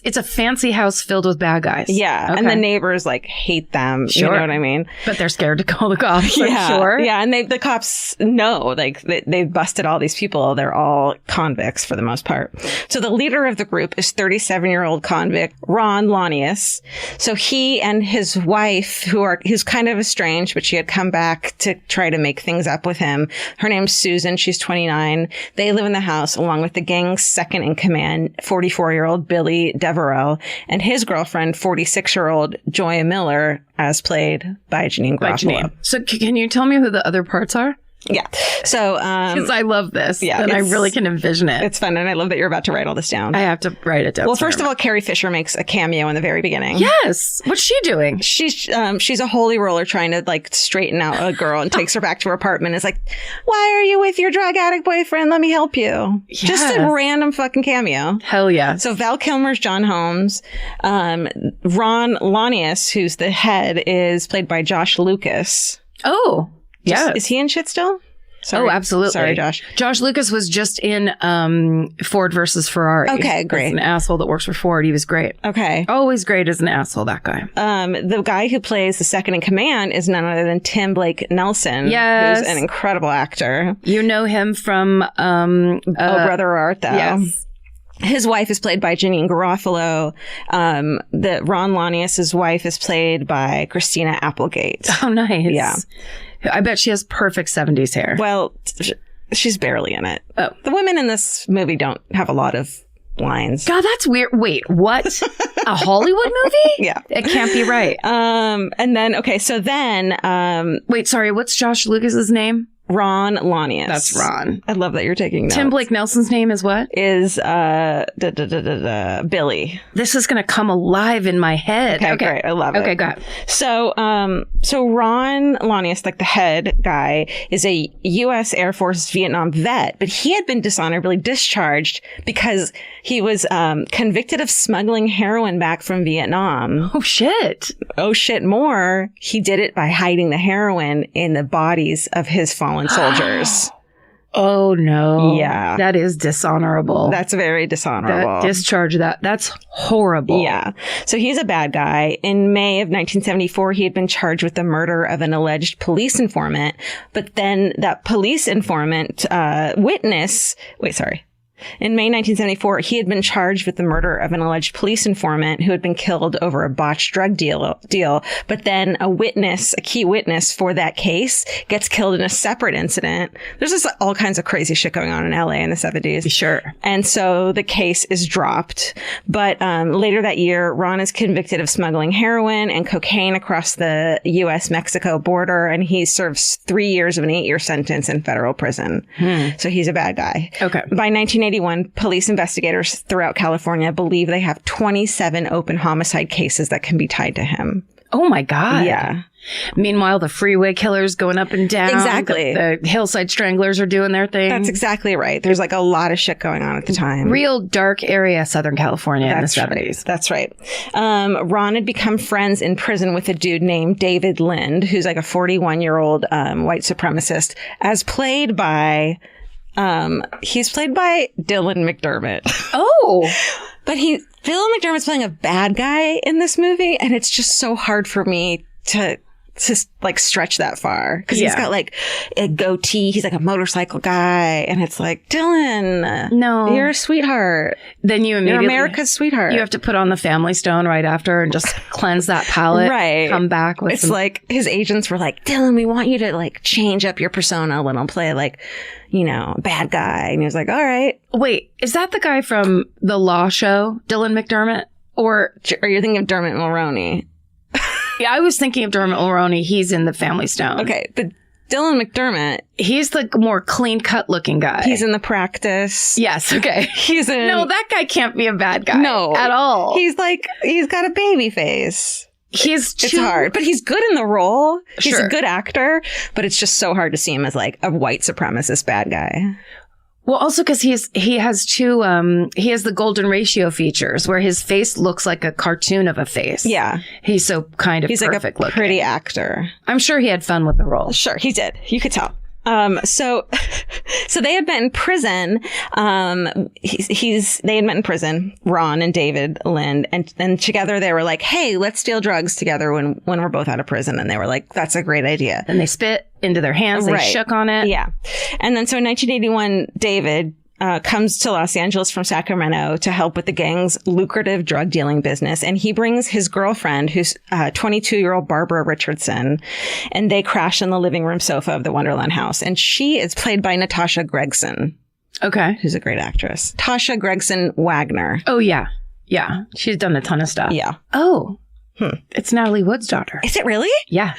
It's a fancy house filled with bad guys. Yeah. Okay. And the neighbors like hate them. Sure. You know what I mean? But they're scared to call the cops, I'm Yeah. sure. Yeah. And the cops know, like, they've busted all these people. They're all convicts for the most part. So the leader of the group is 37-year-old convict Ron Lanius. So he and his wife, who's kind of estranged, but she had come back to try to make things up with him. Her name's Susan. She's 29. They live in the house along with the gang's second in command, 44-year-old Billy Deverell, and his girlfriend, 46-year-old Joya Miller, as played by Janine Garofalo. So can you tell me who the other parts are? Yeah. So, Because I love this. yeah, And I really can envision it. it's fun, and I love that you're about to write all this down. I have to write it down. Well, first of all, Carrie Fisher makes a cameo in the very beginning. yes. What's she doing? She's a holy roller trying to like straighten out a girl and takes her back to her apartment. Is like, why are you with your drug addict boyfriend? Let me help you. Just a random fucking cameo. Hell yeah. So Val Kilmer's John Holmes. Ron Lanius, who's the head, is played by Josh Lucas. Oh, yeah. Is he in shit still? Sorry. Oh, absolutely. Sorry, Josh. Josh Lucas was just in Ford versus Ferrari. Okay, great. As an asshole that works for Ford. He was great. Okay. Always great as an asshole, that guy. The guy who plays the second in command is none other than Tim Blake Nelson. Yes. Who's an incredible actor. You know him from Oh, Brother Art, though. Yes. His wife is played by Janine Garofalo. The Ron Lanius' wife is played by Christina Applegate. Oh, nice. Yeah. I bet she has perfect 70s hair. Well, she's barely in it. Oh. The women in this movie don't have a lot of lines. God, that's weird. Wait, what? A Hollywood movie? Yeah. It can't be right. And then, okay, so then, Wait, sorry, what's Josh Lucas's name? Ron Lanius. That's Ron. I love that you're taking notes. Tim Blake Nelson's name is what? Is Billy. This is going to come alive in my head. Okay, great. I love it. Okay, go ahead. So Ron Lanius, like the head guy, is a U.S. Air Force Vietnam vet, but he had been dishonorably discharged because he was convicted of smuggling heroin back from Vietnam. Oh, shit. Oh, shit, more. He did it by hiding the heroin in the bodies of his fallen soldiers. Oh, no. Yeah. That is dishonorable. That's very dishonorable. Discharge that. That's horrible. Yeah. So he's a bad guy. In May of 1974, he had been charged with the murder of an alleged police informant. But then that police informant In May 1974, he had been charged with the murder of an alleged police informant who had been killed over a botched drug deal. But then a key witness for that case, gets killed in a separate incident. There's just all kinds of crazy shit going on in LA in the 70s. Sure. And so the case is dropped. But later that year, Ron is convicted of smuggling heroin and cocaine across the U.S.-Mexico border, and he serves 3 years of an 8-year sentence in federal prison. So he's a bad guy. Okay. By 1981, police investigators throughout California believe they have 27 open homicide cases that can be tied to him. Oh, my God. Yeah. Meanwhile, the freeway killers going up and down. Exactly. The hillside stranglers are doing their thing. That's exactly right. There's like a lot of shit going on at the time. Real dark area, Southern California in the 70s. Right. That's right. Ron had become friends in prison with a dude named David Lind, who's like a 41-year-old white supremacist, as played by... he's played by Dylan McDermott. Oh! But Dylan McDermott's playing a bad guy in this movie, and it's just so hard for me to like stretch that far. Because he's got like a goatee. He's like a motorcycle guy. And it's like, Dylan, no, you're a sweetheart. Then you're America's sweetheart. You have to put on the Family Stone right after and just cleanse that palate. Right. Come back with It's like his agents were like, Dylan, we want you to like change up your persona when I'll play like, you know, a bad guy. And he was like, all right. Wait, is that the guy from The Law Show, Dylan McDermott? Or are you thinking of Dermot Mulroney? Yeah, I was thinking of Dermot Mulroney. He's in The Family Stone. Okay, but Dylan McDermott. He's the more clean-cut looking guy. He's in The Practice. Yes, okay. He's in... No, that guy can't be a bad guy. No. At all. He's got a baby face. It's hard, but he's good in the role. He's a good actor, but it's just so hard to see him as like a white supremacist bad guy. Well, also because he has the golden ratio features where his face looks like a cartoon of a face. Yeah. He's so kind of perfect like a looking. pretty actor. I'm sure he had fun with the role. Sure, he did. You could tell. So they had met in prison. They had met in prison, Ron and David Lind, and together they were like, hey, let's steal drugs together when we're both out of prison. And they were like, that's a great idea. And they spit into their hands. They shook on it. Yeah. And then so in 1981, David comes to Los Angeles from Sacramento to help with the gang's lucrative drug dealing business. And he brings his girlfriend, who's 22-year-old Barbara Richardson, and they crash in the living room sofa of the Wonderland house. And she is played by Natasha Gregson. Okay. Who's a great actress. Tasha Gregson Wagner. Oh, yeah. Yeah. She's done a ton of stuff. Yeah. Oh. It's Natalie Wood's daughter. Is it really? Yeah.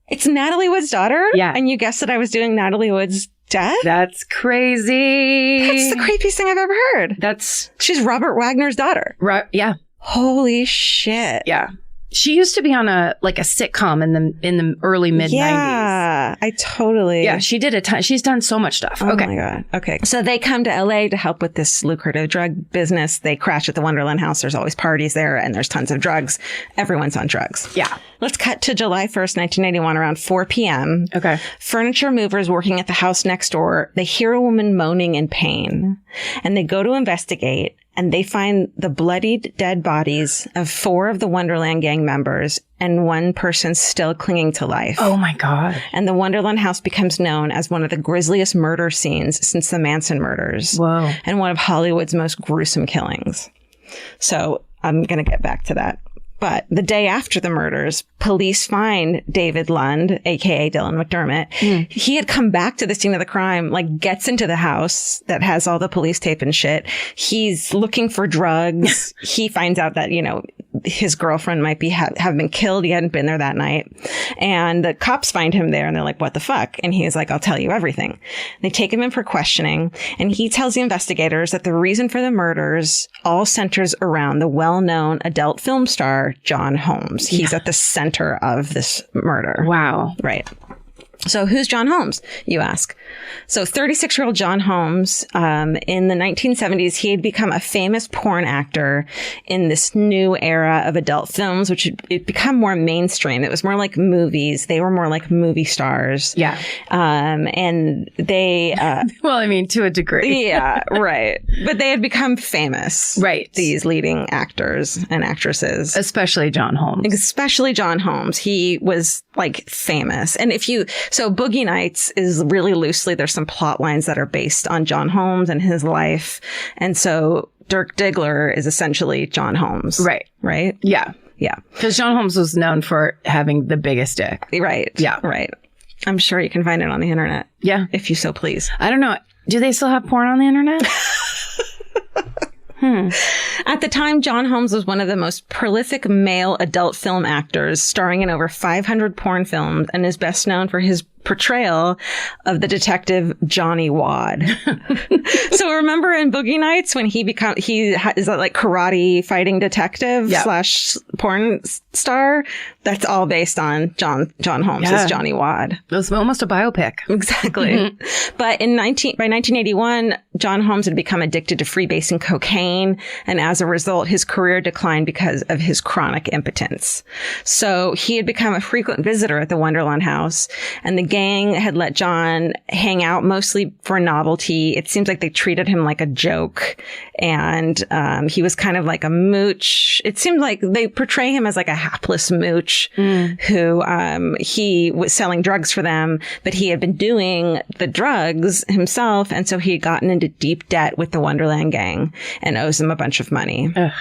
It's Natalie Wood's daughter? Yeah. And you guessed that I was doing Natalie Wood's death? That's crazy. That's the creepiest thing I've ever heard. She's Robert Wagner's daughter. Right. Yeah. Holy shit. Yeah. She used to be on a sitcom in the early mid 90s. Yeah, I totally. Yeah, she did a ton. She's done so much stuff. Oh okay. my God. Okay. So they come to LA to help with this lucrative drug business. They crash at the Wonderland house. There's always parties there and there's tons of drugs. Everyone's on drugs. Yeah. Let's cut to July 1st, 1981, around 4 p.m. Okay. Furniture movers working at the house next door, they hear a woman moaning in pain and they go to investigate. And they find the bloodied dead bodies of 4 of the Wonderland gang members and one person still clinging to life. Oh, my God. And the Wonderland house becomes known as one of the grisliest murder scenes since the Manson murders. Whoa. And one of Hollywood's most gruesome killings. So I'm going to get back to that. But the day after the murders, police find David Lund, a.k.a. Dylan McDermott. He had come back to the scene of the crime, like gets into the house that has all the police tape and shit. He's looking for drugs. He finds out that, his girlfriend might be have been killed. He hadn't been there that night. And the cops find him there and they're like, what the fuck? And he's like, I'll tell you everything. They take him in for questioning. And he tells the investigators that the reason for the murders all centers around the well-known adult film star, John Holmes. He's at the center of this murder. Wow. Right. So who's John Holmes, you ask? So 36-year-old John Holmes, in the 1970s, he had become a famous porn actor in this new era of adult films, which had become more mainstream. It was more like movies. They were more like movie stars. Yeah. And they... well, I mean, to a degree. Yeah, right. But they had become famous. Right. These leading actors and actresses. Especially John Holmes. Especially John Holmes. He was like famous. And so Boogie Nights is really loosely, there's some plot lines that are based on John Holmes and his life. And so Dirk Diggler is essentially John Holmes. Right. Right? Yeah. Yeah. Because John Holmes was known for having the biggest dick. Right. Yeah. Right. I'm sure you can find it on the internet. Yeah. If you so please. I don't know. Do they still have porn on the internet? At the time, John Holmes was one of the most prolific male adult film actors, starring in over 500 porn films, and is best known for his portrayal of the detective Johnny Wad. So remember in Boogie Nights when he is that like karate fighting detective / porn star? That's all based on John Holmes as Johnny Wad. It was almost a biopic. Exactly. But by 1981, John Holmes had become addicted to freebasing cocaine, and as a result, his career declined because of his chronic impotence. So he had become a frequent visitor at the Wonderland house, and the gang had let John hang out mostly for novelty. It seems like they treated him like a joke, and he was kind of like a mooch. It seemed like they portray him as like a hapless mooch who he was selling drugs for them, but he had been doing the drugs himself, and so he had gotten into deep debt with the Wonderland gang and owes them a bunch of money. Ugh.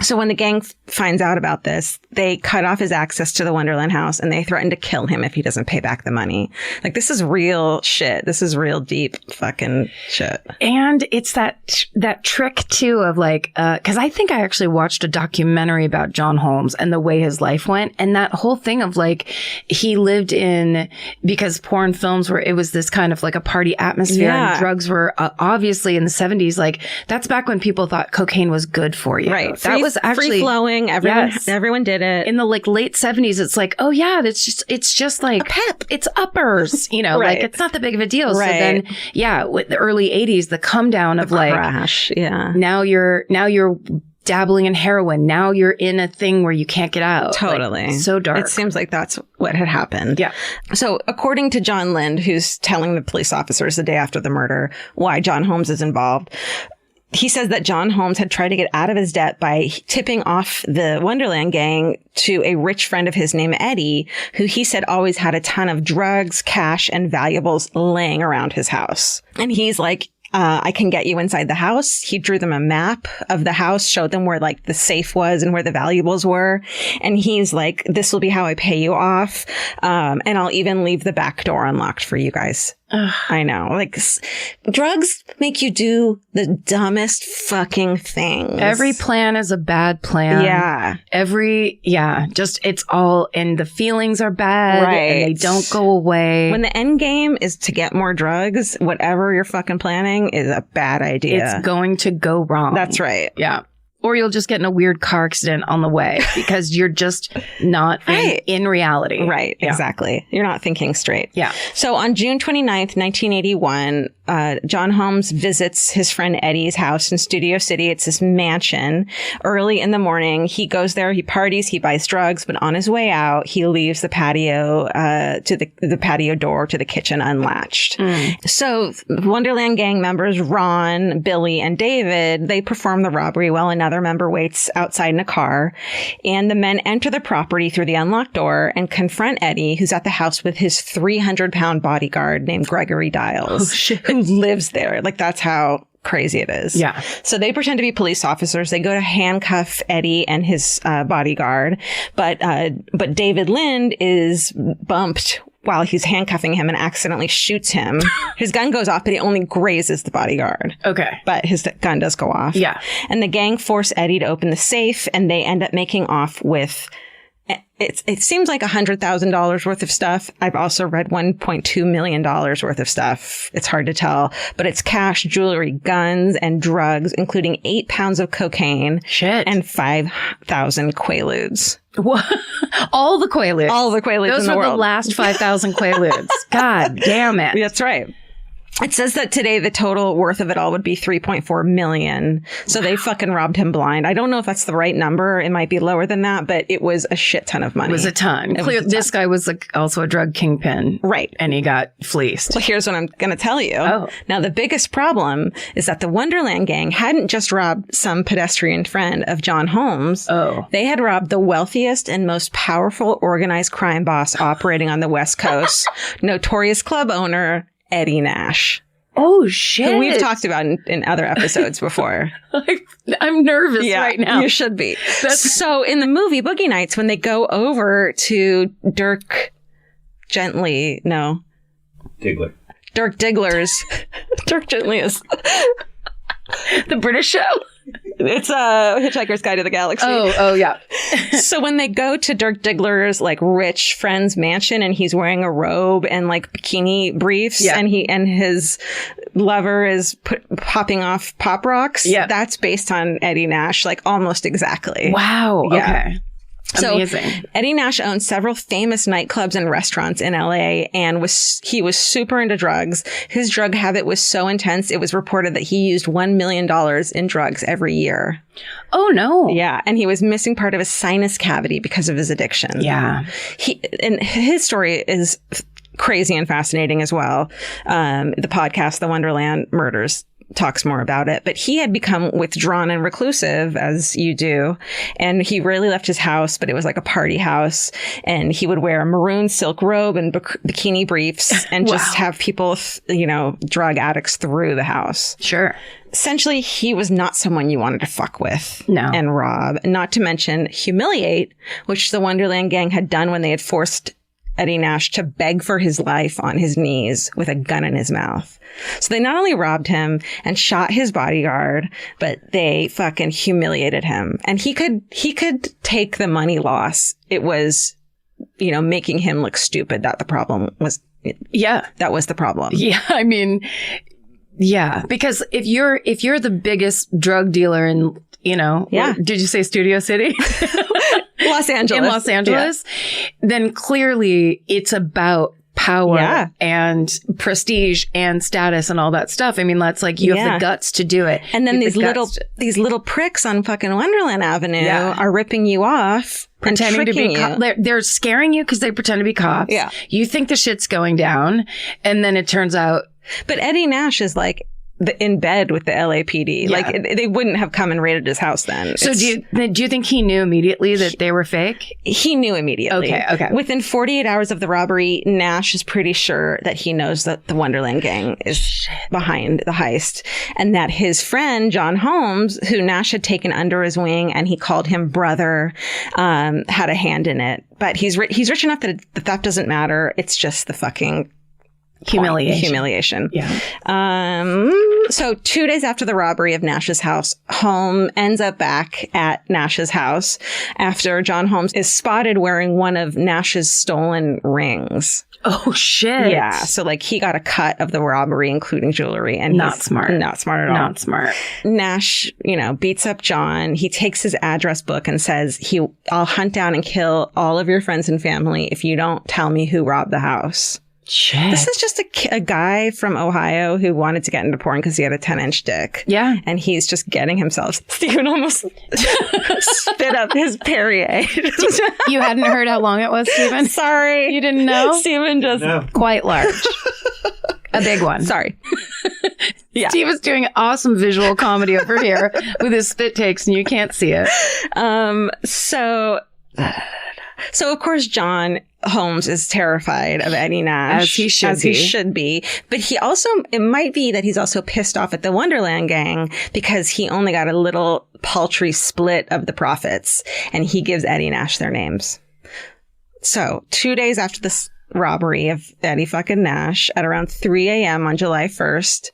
So when the gang finds out about this, they cut off his access to the Wonderland house and they threaten to kill him if he doesn't pay back the money. Like, this is real shit. This is real deep fucking shit. And it's that trick too of like, cause I think I actually watched a documentary about John Holmes and the way his life went. And that whole thing of like, he lived because porn films it was this kind of like a party atmosphere and drugs were obviously in the 70s. Like, that's back when people thought cocaine was good for you. Right. That was actually free flowing. Everyone did it. In the like late 70s, it's like, oh yeah, it's just like a pep. It's uppers, you know, Right. like it's not that big of a deal. Right. So then, yeah, with the early 80s, the come down of like, crash. Yeah. now you're dabbling in heroin. Now you're in a thing where you can't get out. Totally. Like, so dark. It seems like that's what had happened. Yeah. So according to John Lind, who's telling the police officers the day after the murder why John Holmes is involved, he says that John Holmes had tried to get out of his debt by tipping off the Wonderland gang to a rich friend of his named Eddie, who he said always had a ton of drugs, cash, and valuables laying around his house. And he's like, I can get you inside the house. He drew them a map of the house, showed them where like the safe was and where the valuables were. And he's like, this will be how I pay you off. And I'll even leave the back door unlocked for you guys. Ugh. I know. Like, drugs make you do the dumbest fucking things. Every plan is a bad plan. Yeah. Just it's all, and the feelings are bad. Right. And they don't go away. When the end game is to get more drugs, whatever you're fucking planning is a bad idea. It's going to go wrong. That's right. Yeah. Or you'll just get in a weird car accident on the way because you're just not in reality. Right. Yeah. Exactly. You're not thinking straight. Yeah. So on June 29th, 1981, John Holmes visits his friend Eddie's house in Studio City. It's this mansion. Early in the morning, he goes there, he parties, he buys drugs, but on his way out, he leaves the patio, to the patio door to the kitchen unlatched. So Wonderland gang members, Ron, Billy, and David, they perform the robbery while another member waits outside in a car. And the men enter the property through the unlocked door and confront Eddie, who's at the house with his 300-pound bodyguard named Gregory Dials, who lives there. Like, that's how crazy it is. Yeah. So they pretend to be police officers. They go to handcuff Eddie and his bodyguard. But David Lind is bumped while he's handcuffing him and accidentally shoots him. His gun goes off, but it only grazes the bodyguard. Okay. But his gun does go off. Yeah. And the gang force Eddie to open the safe, and they end up making off with, it seems like $100,000 worth of stuff. I've also read $1.2 million worth of stuff. It's hard to tell, but it's cash, jewelry, guns, and drugs, including 8 pounds of cocaine. Shit. And 5,000 Quaaludes. What? All the Quaaludes. All the Quaaludes Those in the were world. the last 5,000 Quaaludes. God damn it. That's right. It says that today the total worth of it all would be $3.4 million. So they fucking robbed him blind. I don't know if that's the right number. It might be lower than that, but it was a shit ton of money. It was a ton. This guy was also a drug kingpin. Right. And he got fleeced. Well, here's what I'm going to tell you. Oh. Now, the biggest problem is that the Wonderland gang hadn't just robbed some pedestrian friend of John Holmes. Oh. They had robbed the wealthiest and most powerful organized crime boss operating on the West Coast, notorious club owner Eddie Nash. Oh, shit. Who we've talked about in other episodes before. I'm nervous right now. You should be. So in the movie Boogie Nights, when they go over to Dirk Gently's Dirk Gently is the British show? It's Hitchhiker's Guide to the Galaxy. Oh, yeah. So when they go to Dirk Diggler's like rich friend's mansion and he's wearing a robe and like bikini briefs and his lover is popping off pop rocks, that's based on Eddie Nash, like almost exactly. Wow. Yeah. Okay. Amazing. So Eddie Nash owned several famous nightclubs and restaurants in LA and he was super into drugs. His drug habit was so intense, it was reported that he used $1 million in drugs every year. Oh, no. Yeah. And he was missing part of his sinus cavity because of his addiction. Yeah. And his story is crazy and fascinating as well. The podcast, The Wonderland Murders, talks more about it, but he had become withdrawn and reclusive, as you do. And he rarely left his house, but it was like a party house. And he would wear a maroon silk robe and bikini briefs and just have people, drug addicts through the house. Sure. Essentially, he was not someone you wanted to fuck with and rob, not to mention humiliate, which the Wonderland gang had done when they had forced Eddie Nash to beg for his life on his knees with a gun in his mouth. So they not only robbed him and shot his bodyguard, but they fucking humiliated him. And he could take the money loss. It was, making him look stupid. That the problem was. Yeah. That was the problem. Yeah. I mean, Yeah, because if you're the biggest drug dealer in, did you say Studio City? Los Angeles. In Los Angeles, then clearly it's about power and prestige and status and all that stuff. I mean, that's like you have the guts to do it. And then these little pricks on fucking Wonderland Avenue are ripping you off. Pretending to be they're scaring you because they pretend to be cops. Yeah. You think the shit's going down, and then it turns out. But Eddie Nash is like in bed with the LAPD. Yeah. Like they wouldn't have come and raided his house then. So do you think he knew immediately that they were fake? He knew immediately. Okay. Within 48 hours of the robbery, Nash is pretty sure that he knows that the Wonderland gang is behind the heist, and that his friend John Holmes, who Nash had taken under his wing and he called him brother, had a hand in it. But he's rich enough that that doesn't matter. It's just the fucking humiliation. Yeah. So 2 days after the robbery of Nash's house, Holmes ends up back at Nash's house after John Holmes is spotted wearing one of Nash's stolen rings. Oh, shit. Yeah. So like he got a cut of the robbery, including jewelry, and Not smart at all. Not smart. Nash, beats up John. He takes his address book and says, I'll hunt down and kill all of your friends and family if you don't tell me who robbed the house. Shit. This is just a guy from Ohio who wanted to get into porn because he had a 10-inch dick. Yeah. And he's just getting himself. Stephen almost spit up his Perrier. You hadn't heard how long it was, Stephen? Sorry. You didn't know? Stephen just... No. Quite large. A big one. Sorry. Yeah. Steve is doing awesome visual comedy over here with his spit takes, and you can't see it. So of course, John Holmes is terrified of Eddie Nash. As he should be. But it might be that he's also pissed off at the Wonderland gang because he only got a little paltry split of the profits, and he gives Eddie Nash their names. So 2 days after this robbery of Eddie fucking Nash at around 3 a.m. on July 1st,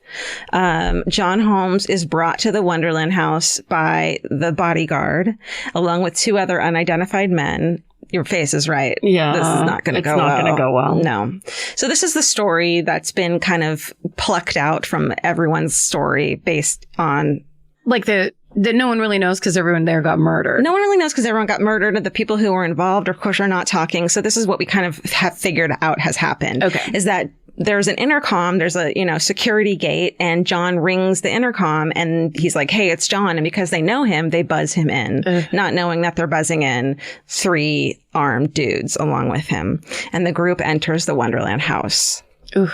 John Holmes is brought to the Wonderland house by the bodyguard along with two other unidentified men. Your face is right. Yeah. This is not going to go well. It's not going to go well. No. So this is the story that's been kind of plucked out from everyone's story based on... Like that no one really knows because everyone there got murdered. No one really knows because everyone got murdered. And the people who were involved, of course, are not talking. So this is what we kind of have figured out has happened. Okay. Is that there's an intercom, there's a, security gate, and John rings the intercom and he's like, hey, it's John. And because they know him, they buzz him in, not knowing that they're buzzing in 3 armed dudes along with him. And the group enters the Wonderland house. Oof.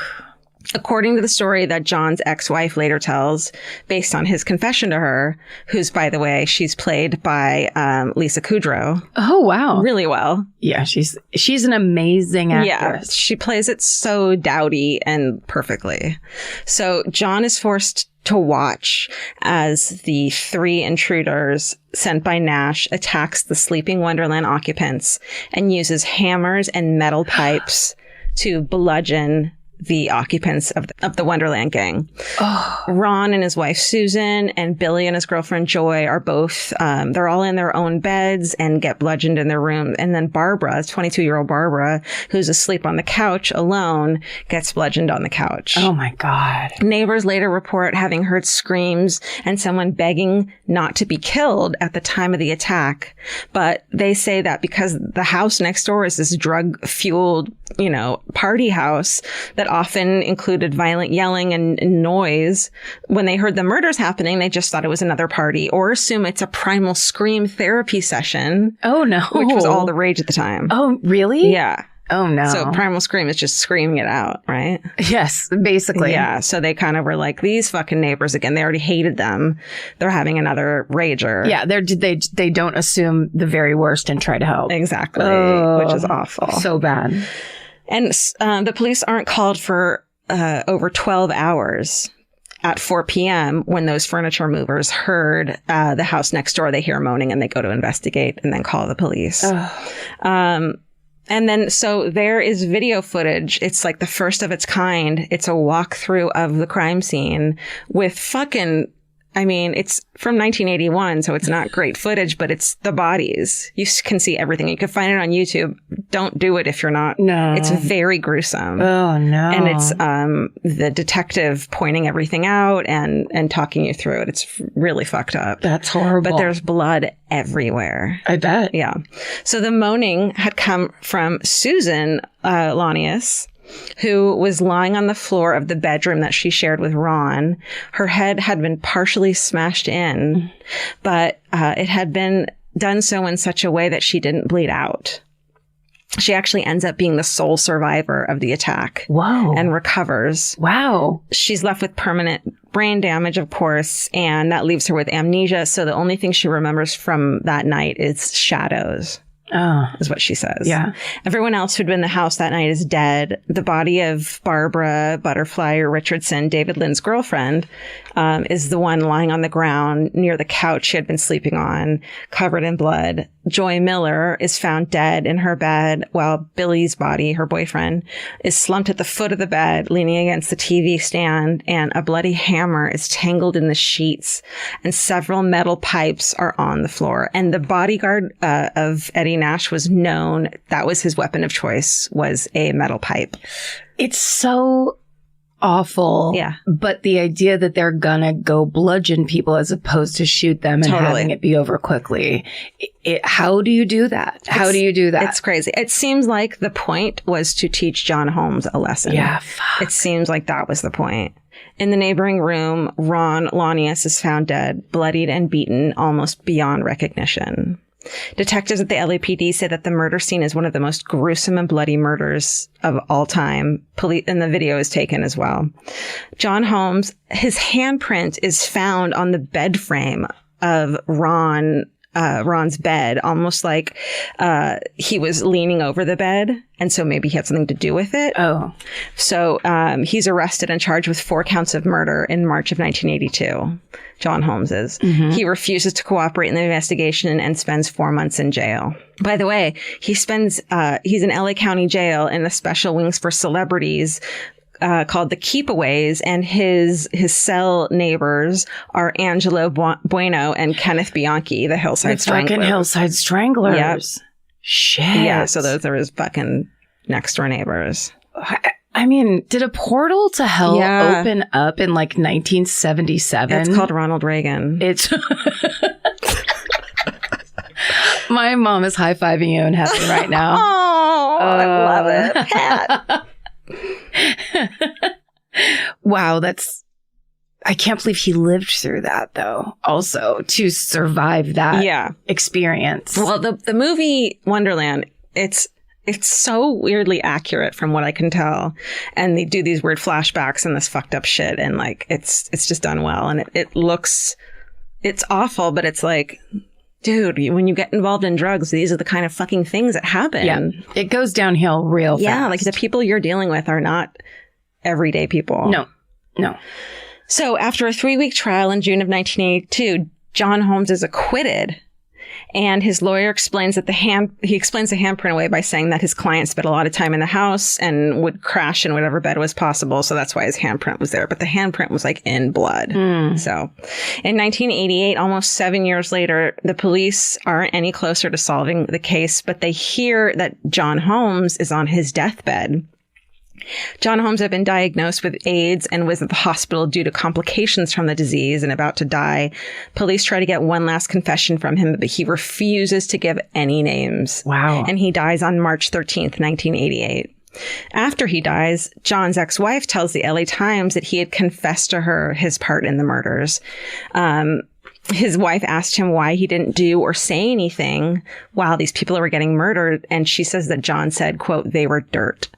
According to the story that John's ex-wife later tells, based on his confession to her, who's, by the way, she's played by Lisa Kudrow. Oh, wow. Really well. Yeah, she's an amazing actress. Yeah, she plays it so dowdy and perfectly. So John is forced to watch as the 3 intruders sent by Nash attacks the sleeping Wonderland occupants and uses hammers and metal pipes to bludgeon the occupants of the Wonderland gang. Oh. Ron and his wife Susan and Billy and his girlfriend Joy are both, they're all in their own beds and get bludgeoned in their room. And then Barbara, 22-year-old Barbara, who's asleep on the couch alone, gets bludgeoned on the couch. Oh my God. Neighbors later report having heard screams and someone begging not to be killed at the time of the attack. But they say that because the house next door is this drug-fueled, party house that often included violent yelling and noise. When they heard the murders happening, they just thought it was another party or assume it's a primal scream therapy session. Oh, no. Which was all the rage at the time. Oh, really? Yeah. Oh, no. So primal scream is just screaming it out, right? Yes, basically. Yeah. So they kind of were like, these fucking neighbors, again, they already hated them. They're having another rager. Yeah. They don't assume the very worst and try to help. Exactly. Oh, which is awful. So bad. And the police aren't called for over 12 hours. At 4 p.m., when those furniture movers heard the house next door, they hear moaning and they go to investigate and then call the police. And then, so there is video footage. It's like the first of its kind. It's a walkthrough of the crime scene with fucking I mean, it's from 1981, so it's not great footage, but it's the bodies. You can see everything. You can find it on YouTube. Don't do it if you're not. No. It's very gruesome. Oh, no. And it's the detective pointing everything out and talking you through it. It's really fucked up. That's horrible. But there's blood everywhere. I bet. Yeah. So the moaning had come from Susan Lonius, who was lying on the floor of the bedroom that she shared with Ron. Her head had been partially smashed in, but it had been done so in such a way that she didn't bleed out. She actually ends up being the sole survivor of the attack. Whoa. And recovers. Wow. She's left with permanent brain damage, of course, and that leaves her with amnesia. So the only thing she remembers from that night is shadows. Oh. Is what she says. Yeah. Everyone else who'd been in the house that night is dead. The body of Barbara Butterfly Richardson, David Lynn's girlfriend, is the one lying on the ground near the couch she had been sleeping on, covered in blood. Joy Miller is found dead in her bed, while Billy's body, her boyfriend, is slumped at the foot of the bed, leaning against the TV stand, and a bloody hammer is tangled in the sheets, and several metal pipes are on the floor. And the bodyguard of Eddie Nash was known, that was his weapon of choice, was a metal pipe. It's so awful. Yeah. But the idea that they're gonna go bludgeon people as opposed to shoot them and having it be over quickly. How do you do that? How do you do that? It's crazy. It seems like the point was to teach John Holmes a lesson. Yeah, fuck. It seems like that was the point. In the neighboring room, Ron Lonius is found dead, bloodied and beaten almost beyond recognition. Detectives at the LAPD say that the murder scene is one of the most gruesome and bloody murders of all time. And the video is taken as well. John Holmes, his handprint is found on the bed frame of Ron's bed, almost like he was leaning over the bed. And so maybe he had something to do with it. Oh. So he's arrested and charged with 4 counts of murder in March of 1982. John Holmes is. Mm-hmm. He refuses to cooperate in the investigation and spends 4 months in jail. By the way, he's in LA County Jail in the special wings for celebrities called the Keepaways, and his cell neighbors are Angelo Bueno and Kenneth Bianchi, the Hillside Stranglers. Fucking Hillside Stranglers. Yep. Shit. Yeah, so those are his fucking next door neighbors. I mean, did a portal to hell open up in like 1977? It's called Ronald Reagan. It's my mom is high-fiving you in heaven right now. Oh, I love it. Pat. Wow, I can't believe he lived through that, though. Also, to survive that experience. Well, the movie Wonderland, it's so weirdly accurate from what I can tell. And they do these weird flashbacks and this fucked up shit. And like, it's just done well. And it's awful, but it's like, dude, when you get involved in drugs, these are the kind of fucking things that happen. Yeah. It goes downhill real fast. Yeah. Like the people you're dealing with are not everyday people. No. So after a 3-week trial in June of 1982, John Holmes is acquitted. And his lawyer explains that he explains the handprint away by saying that his client spent a lot of time in the house and would crash in whatever bed was possible. So that's why his handprint was there. But the handprint was like in blood. So in 1988, almost 7 years later, the police aren't any closer to solving the case, but they hear that John Holmes is on his deathbed. John Holmes had been diagnosed with AIDS and was at the hospital due to complications from the disease and about to die. Police try to get one last confession from him, but he refuses to give any names. Wow. And he dies on March 13th, 1988. After he dies, John's ex-wife tells the LA Times that he had confessed to her his part in the murders. His wife asked him why he didn't do or say anything while these people were getting murdered. And she says that John said, quote, "they were dirt."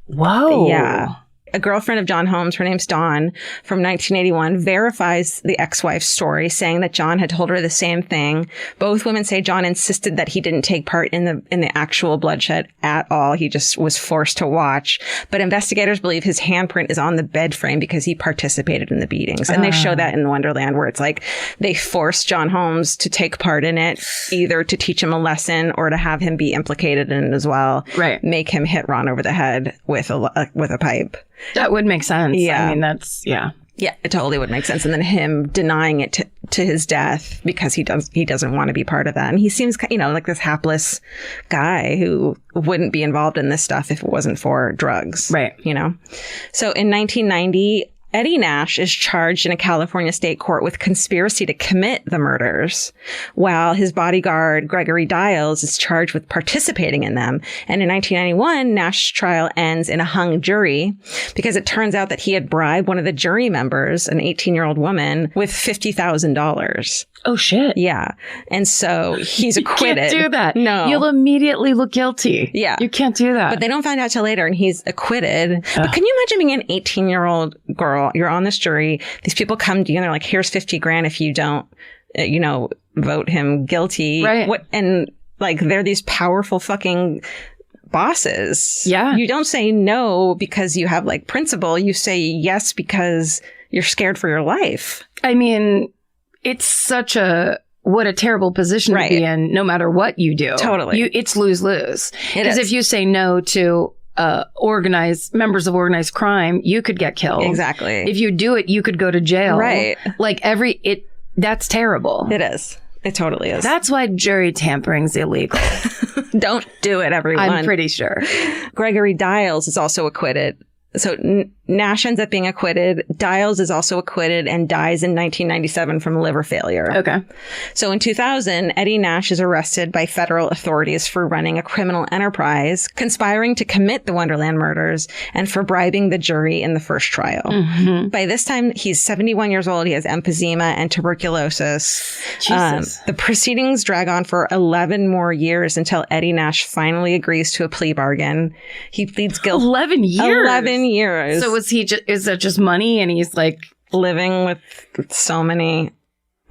Whoa. Yeah. A girlfriend of John Holmes, her name's Dawn, from 1981, verifies the ex-wife's story, saying that John had told her the same thing. Both women say John insisted that he didn't take part in the actual bloodshed at all. He just was forced to watch. But investigators believe his handprint is on the bed frame because he participated in the beatings. And they show that in Wonderland, where it's like they forced John Holmes to take part in it, either to teach him a lesson or to have him be implicated in it as well. Right. Make him hit Ron over the head with a pipe. That would make sense. Yeah. I mean, that's, yeah. Yeah, it totally would make sense. And then him denying it to his death because he doesn't want to be part of that. And he seems, like this hapless guy who wouldn't be involved in this stuff if it wasn't for drugs. Right. So in 1990, Eddie Nash is charged in a California state court with conspiracy to commit the murders, while his bodyguard, Gregory Diles, is charged with participating in them. And in 1991, Nash's trial ends in a hung jury because it turns out that he had bribed one of the jury members, an 18-year-old woman, with $50,000. Oh, shit. Yeah. And so he's acquitted. You can't do that. No. You'll immediately look guilty. Yeah. You can't do that. But they don't find out till later, and he's acquitted. But can you imagine being an 18-year-old girl? You're on this jury. These people come to you and they're like, here's $50,000 if you don't, vote him guilty. Right. And like, they're these powerful fucking bosses. Yeah. You don't say no because you have like principle. You say yes because you're scared for your life. I mean, it's what a terrible position to be in, no matter what you do. Totally. It's lose-lose. Because is. if you say no to members of organized crime, you could get killed. Exactly. If you do it, you could go to jail. Right. Like that's terrible. It is. It totally is. That's why jury tampering's illegal. Don't do it, everyone. I'm pretty sure. Gregory Diles is also acquitted. So Nash ends up being acquitted. Diles is also acquitted and dies in 1997 from liver failure. Okay. So in 2000, Eddie Nash is arrested by federal authorities for running a criminal enterprise, conspiring to commit the Wonderland murders, and for bribing the jury in the first trial. Mm-hmm. By this time, he's 71 years old. He has emphysema and tuberculosis. Jesus. The proceedings drag on for 11 more years until Eddie Nash finally agrees to a plea bargain. He pleads guilty. 11 years? 11 years. So is that just money and he's like living with so many,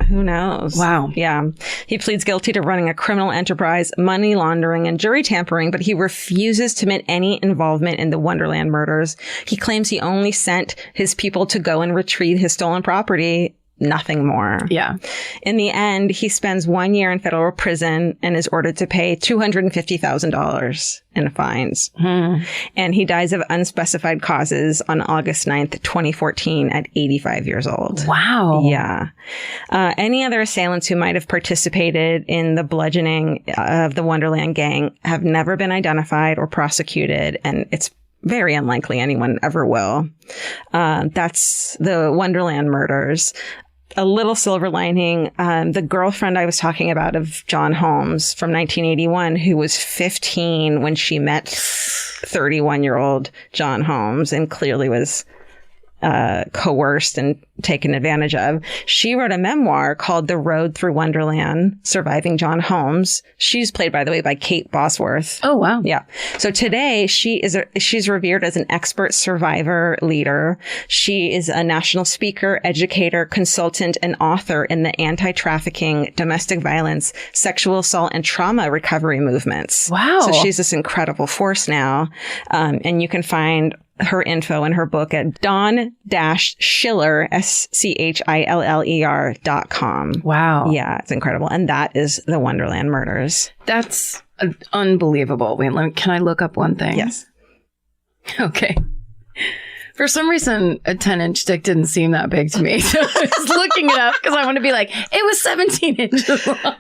who knows? Wow. Yeah. He pleads guilty to running a criminal enterprise, money laundering, and jury tampering, but he refuses to admit any involvement in the Wonderland murders. He claims he only sent his people to go and retrieve his stolen property. Nothing more. Yeah. In the end, he spends 1 year in federal prison and is ordered to pay $250,000 in fines. And he dies of unspecified causes on August 9th, 2014 at 85 years old. Wow. Yeah. Any other assailants who might have participated in the bludgeoning of the Wonderland gang have never been identified or prosecuted, and it's very unlikely anyone ever will. That's the Wonderland murders. A little silver lining, the girlfriend I was talking about of John Holmes from 1981, who was 15 when she met 31-year-old John Holmes and clearly was coerced and taken advantage of. She wrote a memoir called The Road Through Wonderland, Surviving John Holmes. She's played, by the way, by Kate Bosworth. Oh, wow. Yeah. So today she's revered as an expert survivor leader. She is a national speaker, educator, consultant, and author in the anti-trafficking, domestic violence, sexual assault, and trauma recovery movements. Wow. So she's this incredible force now. And you can find her info in her book at Dawn-Schiller, SCHILLER.com. Wow. Yeah, it's incredible. And that is the Wonderland murders. That's unbelievable. Wait, can I look up one thing? Yes. Okay. For some reason, a 10-inch dick didn't seem that big to me. So I was looking it up because I want to be like, it was 17 inches long.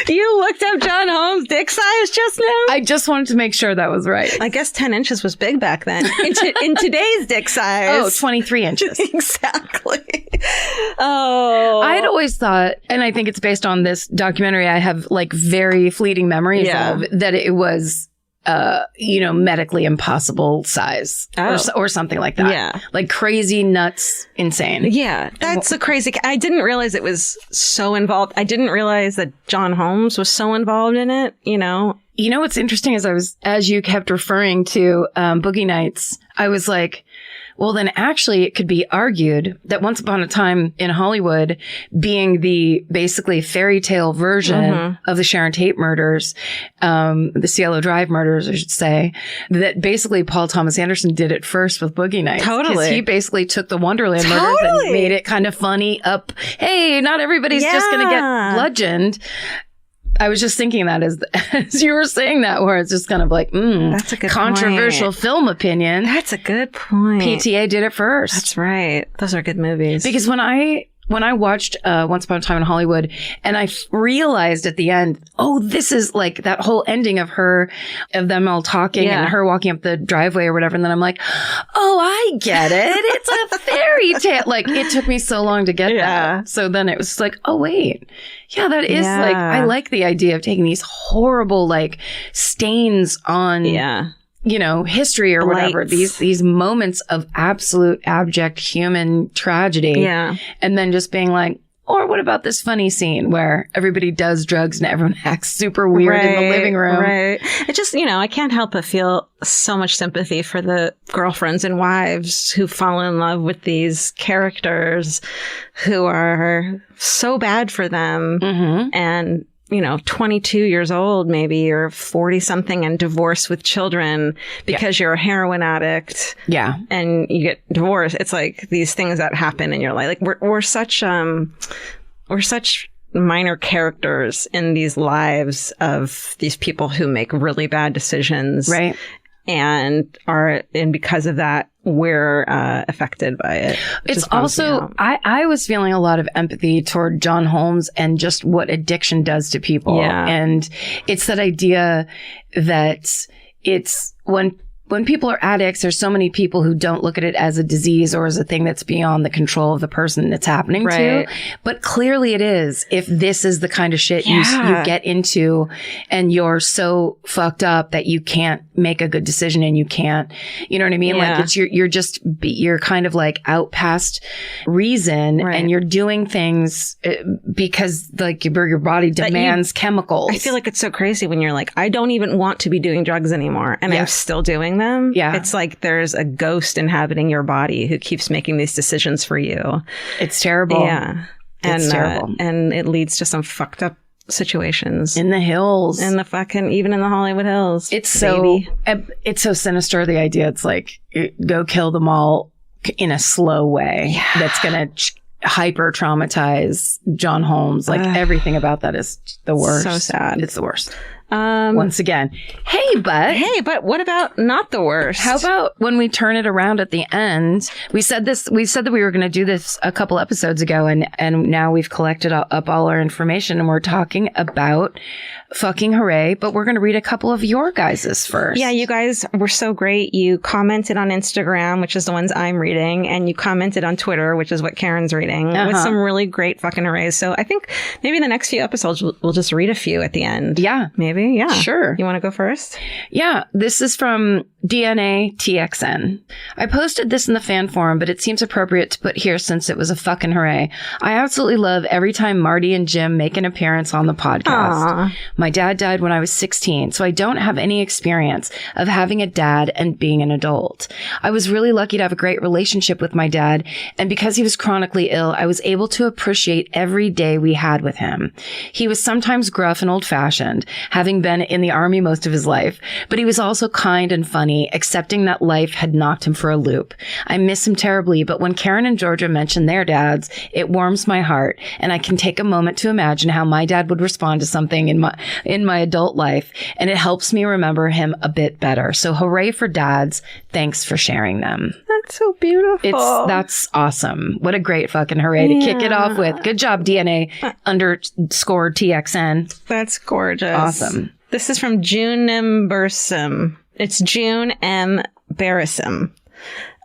You looked up John Holmes' dick size just now? I just wanted to make sure that was right. I guess 10 inches was big back then. In today's dick size. Oh, 23 inches. Exactly. Oh. I had always thought, and I think it's based on this documentary I have like very fleeting memories of, that it was medically impossible size or something like that. Yeah. Like crazy, nuts, insane. Yeah. That's a crazy. I didn't realize it was so involved. I didn't realize that John Holmes was so involved in it, You know what's interesting is as you kept referring to Boogie Nights, I was like, well, then actually it could be argued that Once Upon a Time in Hollywood being the basically fairy tale version of the Sharon Tate murders, the Cielo Drive murders, I should say, that basically Paul Thomas Anderson did it first with Boogie Nights. Totally. Because he basically took the Wonderland murders and made it kind of funny hey, not everybody's just going to get bludgeoned. I was just thinking that as you were saying that, where it's just kind of like, that's a good controversial point. Film opinion. That's a good point. PTA did it first. That's right. Those are good movies. Because when I watched Once Upon a Time in Hollywood, and I realized at the end, oh, this is like that whole ending of them all talking and her walking up the driveway or whatever. And then I'm like, oh, I get it. It's a fairy tale. Like, it took me so long to get that. So then it was like, oh, wait. Yeah, that is like, I like the idea of taking these horrible, like, stains on history or whatever, these moments of absolute abject human tragedy. Yeah. And then just being like, or what about this funny scene where everybody does drugs and everyone acts super weird in the living room? Right. It just, I can't help but feel so much sympathy for the girlfriends and wives who fall in love with these characters who are so bad for them. And 22 years old, maybe, or 40 something and divorced with children because you're a heroin addict. Yeah. And you get divorced. It's like these things that happen in your life. Like we're such minor characters in these lives of these people who make really bad decisions. Right. And because of that, we're affected by it. It's also, I was feeling a lot of empathy toward John Holmes and just what addiction does to people. Yeah. And it's that idea that it's when people are addicts, there's so many people who don't look at it as a disease or as a thing that's beyond the control of the person it's happening to. But clearly it is. If this is the kind of shit you get into and you're so fucked up that you can't make a good decision and you can't, you know what I mean? Like it's, you're kind of like out past reason and you're doing things because like your body demands chemicals. I feel like it's so crazy when you're like, I don't even want to be doing drugs anymore. And I'm still doing them. Yeah. It's like there's a ghost inhabiting your body who keeps making these decisions for you. It's terrible. Yeah. It's terrible. And it leads to some fucked up situations. In the hills. Even in the Hollywood Hills. It's so sinister, the idea. It's like, go kill them all in a slow way. Yeah. That's going to hyper traumatize John Holmes. Like everything about that is the worst. So sad. It's the worst. Once again, hey, but what about not the worst? How about when we turn it around at the end? We said that we were going to do this a couple episodes ago, and now we've collected up all our information and we're talking about fucking hooray, but we're going to read a couple of your guys's first. Yeah, you guys were so great. You commented on Instagram, which is the ones I'm reading, and you commented on Twitter, which is what Karen's reading, with some really great fucking hoorays. So I think maybe the next few episodes we'll just read a few at the end. Yeah. Maybe? Yeah. Sure. You want to go first? Yeah. This is from DNA TXN. I posted this in the fan forum, but it seems appropriate to put here since it was a fucking hooray. I absolutely love every time Marty and Jim make an appearance on the podcast. Aww. My dad died when I was 16, so I don't have any experience of having a dad and being an adult. I was really lucky to have a great relationship with my dad, and because he was chronically ill, I was able to appreciate every day we had with him. He was sometimes gruff and old-fashioned, having been in the army most of his life, but he was also kind and funny, accepting that life had knocked him for a loop. I miss him terribly, but when Karen and Georgia mention their dads, it warms my heart, and I can take a moment to imagine how my dad would respond to something in my adult life, and it helps me remember him a bit better. So hooray for dads. Thanks for sharing them. That's so beautiful. That's awesome. What a great fucking hooray to kick it off with. Good job, DNA _ TXN. That's gorgeous. Awesome. This is from June M. Bursom. It's June M. Barrisum.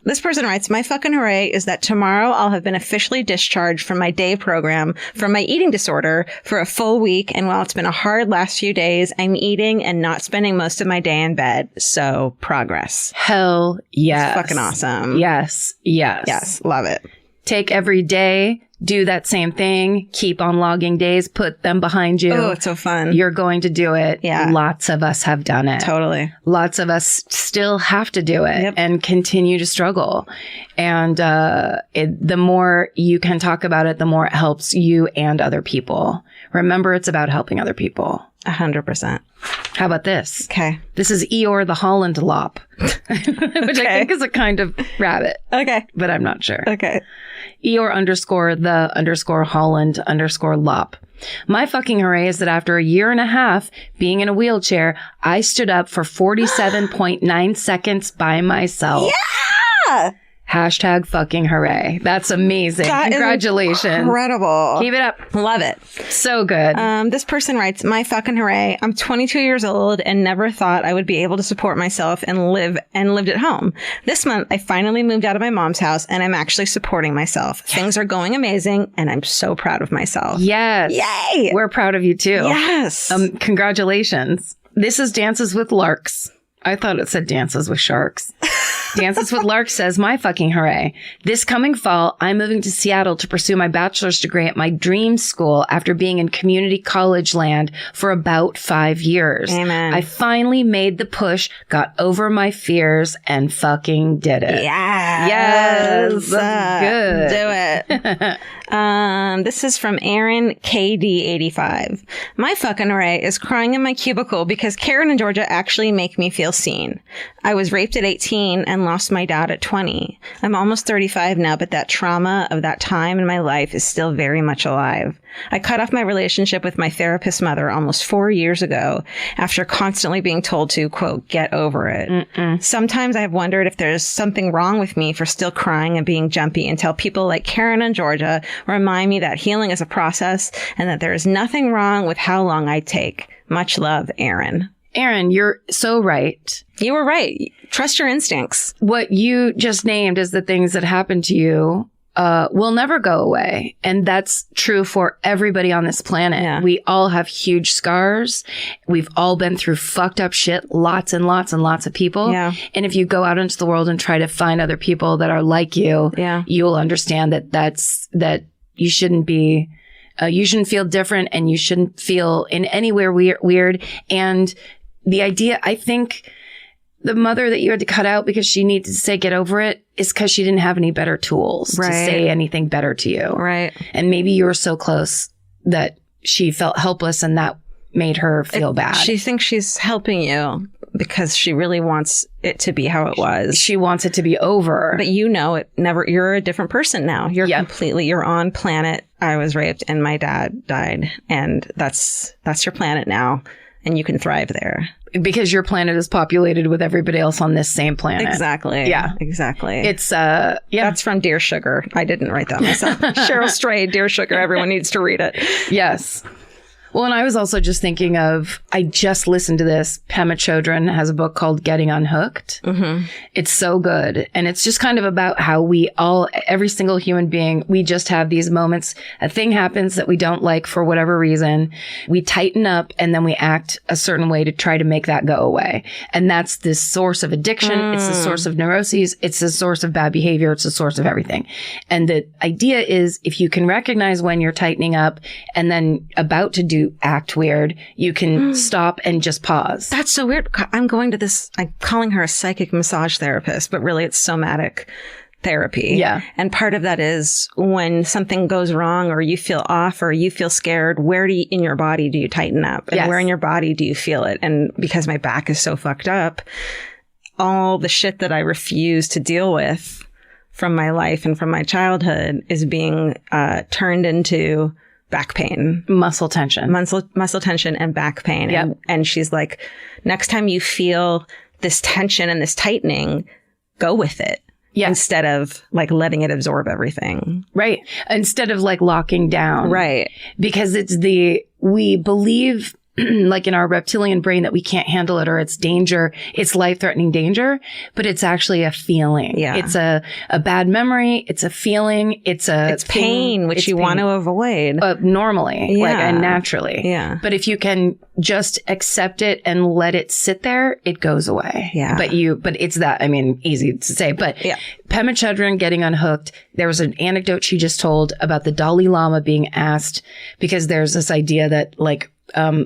This person writes, my fucking hooray is that tomorrow I'll have been officially discharged from my day program from my eating disorder for a full week. And while it's been a hard last few days, I'm eating and not spending most of my day in bed. So progress. Hell yes. It's fucking awesome. Yes. Yes. Yes. Love it. Take every day. Do that same thing. Keep on logging days. Put them behind you. Oh, it's so fun. You're going to do it. Yeah. Lots of us have done it. Totally. Lots of us still have to do it and continue to struggle. And the more you can talk about it, the more it helps you and other people. Remember, it's about helping other people. 100%. How about this? Okay. This is Eeyore the Holland Lop, which I think is a kind of rabbit. Okay. But I'm not sure. Okay. Eeyore _ Holland _ Lop. My fucking hooray is that after a year and a half being in a wheelchair, I stood up for 47.9 seconds by myself. Yeah! Hashtag fucking hooray. That's amazing. Congratulations. Incredible. Keep it up. Love it. So good. This person writes, my fucking hooray. I'm 22 years old and never thought I would be able to support myself and lived at home. This month, I finally moved out of my mom's house and I'm actually supporting myself. Yes. Things are going amazing and I'm so proud of myself. Yes. Yay. We're proud of you too. Yes. Congratulations. This is Dances with Larks. I thought it said Dances with Sharks. Dances with Larks says, my fucking hooray. This coming fall, I'm moving to Seattle to pursue my bachelor's degree at my dream school after being in community college land for about 5 years. Amen. I finally made the push, got over my fears, and fucking did it. Yeah. Yes. That's good. Do it. This is from Aaron KD85. My fucking hooray is crying in my cubicle because Karen and Georgia actually make me feel seen. I was raped at 18 and lost my dad at 20. I'm almost 35 now, but that trauma of that time in my life is still very much alive. I cut off my relationship with my therapist mother almost 4 years ago after constantly being told to, quote, get over it. Sometimes I've wondered if there's something wrong with me for still crying and being jumpy until people like Karen and Georgia remind me that healing is a process and that there is nothing wrong with how long I take. Much love, Aaron. Aaron, you're so right. You were right. Trust your instincts. What you just named is the things that happened to you will never go away. And that's true for everybody on this planet. Yeah. We all have huge scars. We've all been through fucked up shit, lots and lots and lots of people. Yeah. And if you go out into the world and try to find other people that are like you, you'll understand that you shouldn't be... you shouldn't feel different and you shouldn't feel in anywhere weird. And the idea, I think the mother that you had to cut out because she needed to say get over it is because she didn't have any better tools to say anything better to you. Right. And maybe you were so close that she felt helpless and that made her feel bad. She thinks she's helping you because she really wants it to be how it was. She wants it to be over. But you know it never, you're a different person now. You're completely, you're on planet. I was raped and my dad died. And that's your planet now. And you can thrive there. Because your planet is populated with everybody else on this same planet. Exactly. Yeah. Exactly. It's, That's from Dear Sugar. I didn't write that myself. Cheryl Stray, Dear Sugar. Everyone needs to read it. Yes. Well, and I was also just thinking of, I just listened to this. Pema Chodron has a book called Getting Unhooked. Mm-hmm. It's so good. And it's just kind of about how we all, every single human being, we just have these moments. A thing happens that we don't like for whatever reason. We tighten up and then we act a certain way to try to make that go away. And that's the source of addiction. It's the source of neuroses. It's the source of bad behavior. It's the source of everything. And the idea is if you can recognize when you're tightening up and then about to act weird, you can stop and just pause. That's so weird. I'm calling her a psychic massage therapist, but really it's somatic therapy. Yeah. And part of that is when something goes wrong or you feel off or you feel scared, where in your body do you tighten up? And where in your body do you feel it? And because my back is so fucked up, all the shit that I refuse to deal with from my life and from my childhood is being turned into back pain, muscle tension, and back pain. Yep. And she's like, next time you feel this tension and this tightening, go with it. Yeah. Instead of like letting it absorb everything. Right. Instead of like locking down. Right. Because we believe like in our reptilian brain that we can't handle it or it's danger, it's life-threatening danger, but it's actually a feeling. Yeah. It's a bad memory. It's a feeling. It's pain, which you want to avoid. Normally, and naturally. Yeah. But if you can just accept it and let it sit there, it goes away. Yeah. But it's that, I mean, easy to say, but Pema Chodron Getting Unhooked, there was an anecdote she just told about the Dalai Lama being asked because there's this idea that like,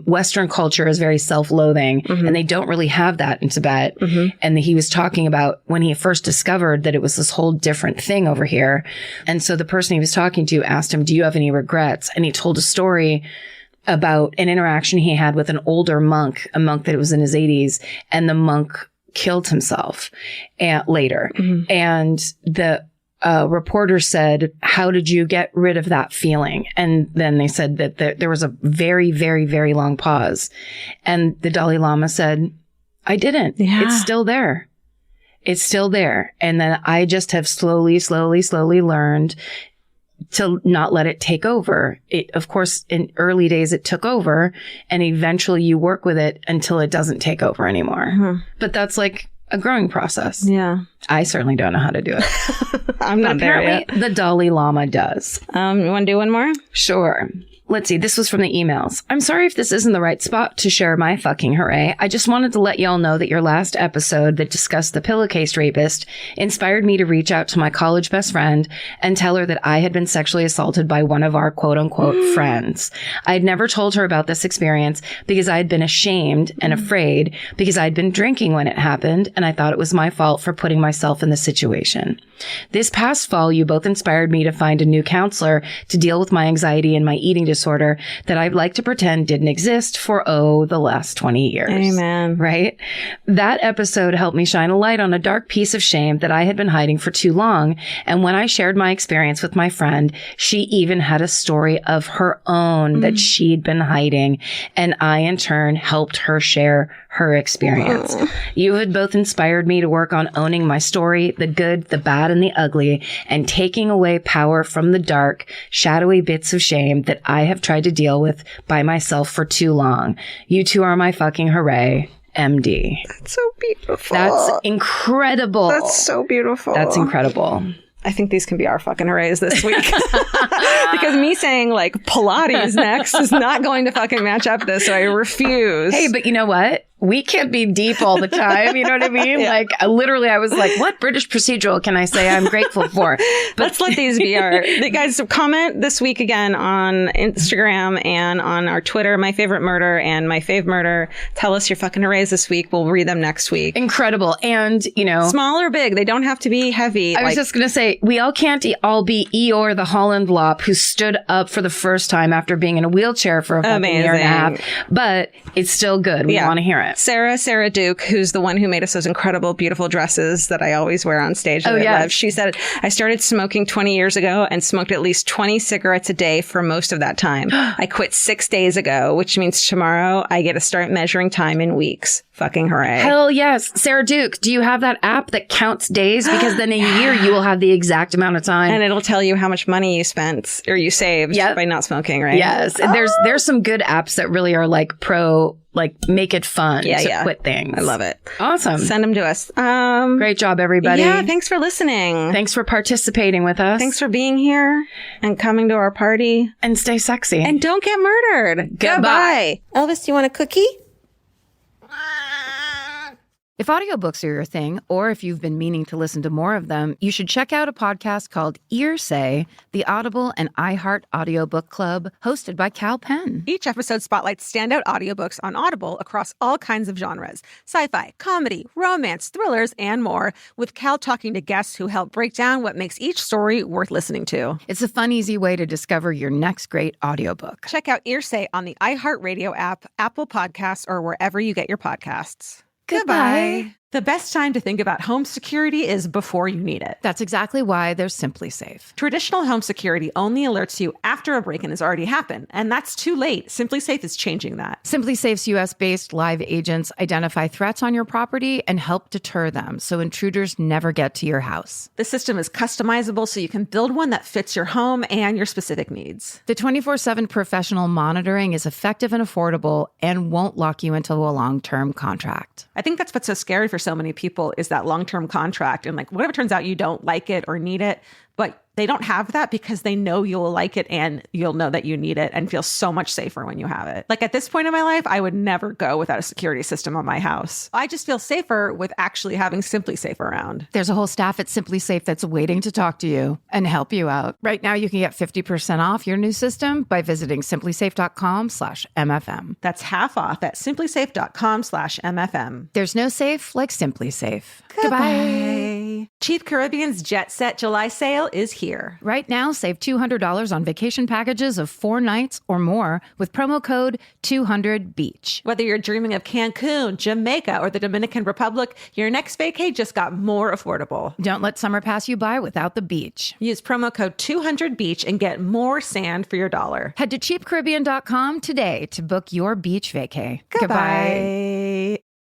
Western culture is very self-loathing and they don't really have that in Tibet. And he was talking about when he first discovered that it was this whole different thing over here. And so the person he was talking to asked him, do you have any regrets? And he told a story about an interaction he had with an older monk, a monk that was in his 80s, and the monk killed himself later. Mm-hmm. And the reporter said, how did you get rid of that feeling? And then they said that there was a very, very, very long pause. And the Dalai Lama said, I didn't. Yeah. It's still there. It's still there. And then I just have slowly learned to not let it take over. It, of course, in early days, it took over, and eventually you work with it until it doesn't take over anymore. Mm-hmm. But that's like a growing process. Yeah. I certainly don't know how to do it. I'm not there yet. The Dalai Lama does. You want to do one more? Sure. Let's see. This was from the emails. I'm sorry if this isn't the right spot to share my fucking hooray. I just wanted to let y'all know that your last episode that discussed the pillowcase rapist inspired me to reach out to my college best friend and tell her that I had been sexually assaulted by one of our quote unquote friends. I had never told her about this experience because I had been ashamed and afraid because I'd been drinking when it happened, and I thought it was my fault for putting myself in the situation. This past fall, you both inspired me to find a new counselor to deal with my anxiety and my eating disorder that I'd like to pretend didn't exist for, the last 20 years. Amen. Right? That episode helped me shine a light on a dark piece of shame that I had been hiding for too long. And when I shared my experience with my friend, she even had a story of her own that she'd been hiding. And I, in turn, helped her share her experience. You had both inspired me to work on owning my story, the good, the bad, and the ugly, and taking away power from the dark, shadowy bits of shame that I have tried to deal with by myself for too long. You two are my fucking hooray. MD. That's so beautiful. That's incredible. That's so beautiful. That's incredible. I think these can be our fucking hoorays this week. Because me saying like Pilates next is not going to fucking match up this, so I refuse. Hey, but you know what? We can't be deep all the time. You know what I mean? Yeah. Like, literally, I was like, what British procedural can I say I'm grateful for? But let's let these be guys, comment this week again on Instagram and on our Twitter, My Favorite Murder and My Fave Murder. Tell us your fucking hoorays this week. We'll read them next week. Incredible. And, small or big, they don't have to be heavy. I was just going to say, we all can't all be Eeyore the Holland Lop who stood up for the first time after being in a wheelchair for a fucking year and a half. But it's still good. We want to hear it. Sarah Duke, who's the one who made us those incredible, beautiful dresses that I always wear on stage. That I love. She said, I started smoking 20 years ago and smoked at least 20 cigarettes a day for most of that time. I quit 6 days ago, which means tomorrow I get to start measuring time in weeks. Fucking hooray. Hell yes. Sarah Duke, do you have that app that counts days? Because then in a year you will have the exact amount of time. And it'll tell you how much money you spent or you saved by not smoking, right? Yes. There's some good apps that really are like make it fun to quit things. I love it. Awesome. Send them to us. Great job, everybody. Yeah, thanks for listening. Thanks for participating with us. Thanks for being here and coming to our party. And stay sexy. And don't get murdered. Goodbye. Elvis, do you want a cookie? If audiobooks are your thing, or if you've been meaning to listen to more of them, you should check out a podcast called Earsay, the Audible and iHeart Audiobook Club, hosted by Cal Penn. Each episode spotlights standout audiobooks on Audible across all kinds of genres: sci-fi, comedy, romance, thrillers, and more, with Cal talking to guests who help break down what makes each story worth listening to. It's a fun, easy way to discover your next great audiobook. Check out Earsay on the iHeartRadio app, Apple Podcasts, or wherever you get your podcasts. Goodbye. The best time to think about home security is before you need it. That's exactly why there's Simply Safe. Traditional home security only alerts you after a break-in has already happened, and that's too late. Simply Safe is changing that. Simply Safe's U.S.-based live agents identify threats on your property and help deter them so intruders never get to your house. The system is customizable so you can build one that fits your home and your specific needs. The 24/7 professional monitoring is effective and affordable and won't lock you into a long-term contract. I think that's what's so scary for so many people is that long-term contract. And like, what if it turns out you don't like it or need it, but they don't have that because they know you'll like it and you'll know that you need it and feel so much safer when you have it. Like at this point in my life, I would never go without a security system on my house. I just feel safer with actually having Simply Safe around. There's a whole staff at Simply Safe that's waiting to talk to you and help you out. Right now, you can get 50% off your new system by visiting simplysafe.com/MFM. That's half off at simplysafe.com/MFM. There's no safe like Simply Safe. Goodbye. Cheap Caribbean's Jet Set July sale is here. Right now, save $200 on vacation packages of 4 nights or more with promo code 200BEACH. Whether you're dreaming of Cancun, Jamaica, or the Dominican Republic, your next vacay just got more affordable. Don't let summer pass you by without the beach. Use promo code 200BEACH and get more sand for your dollar. Head to cheapcaribbean.com today to book your beach vacay. Goodbye.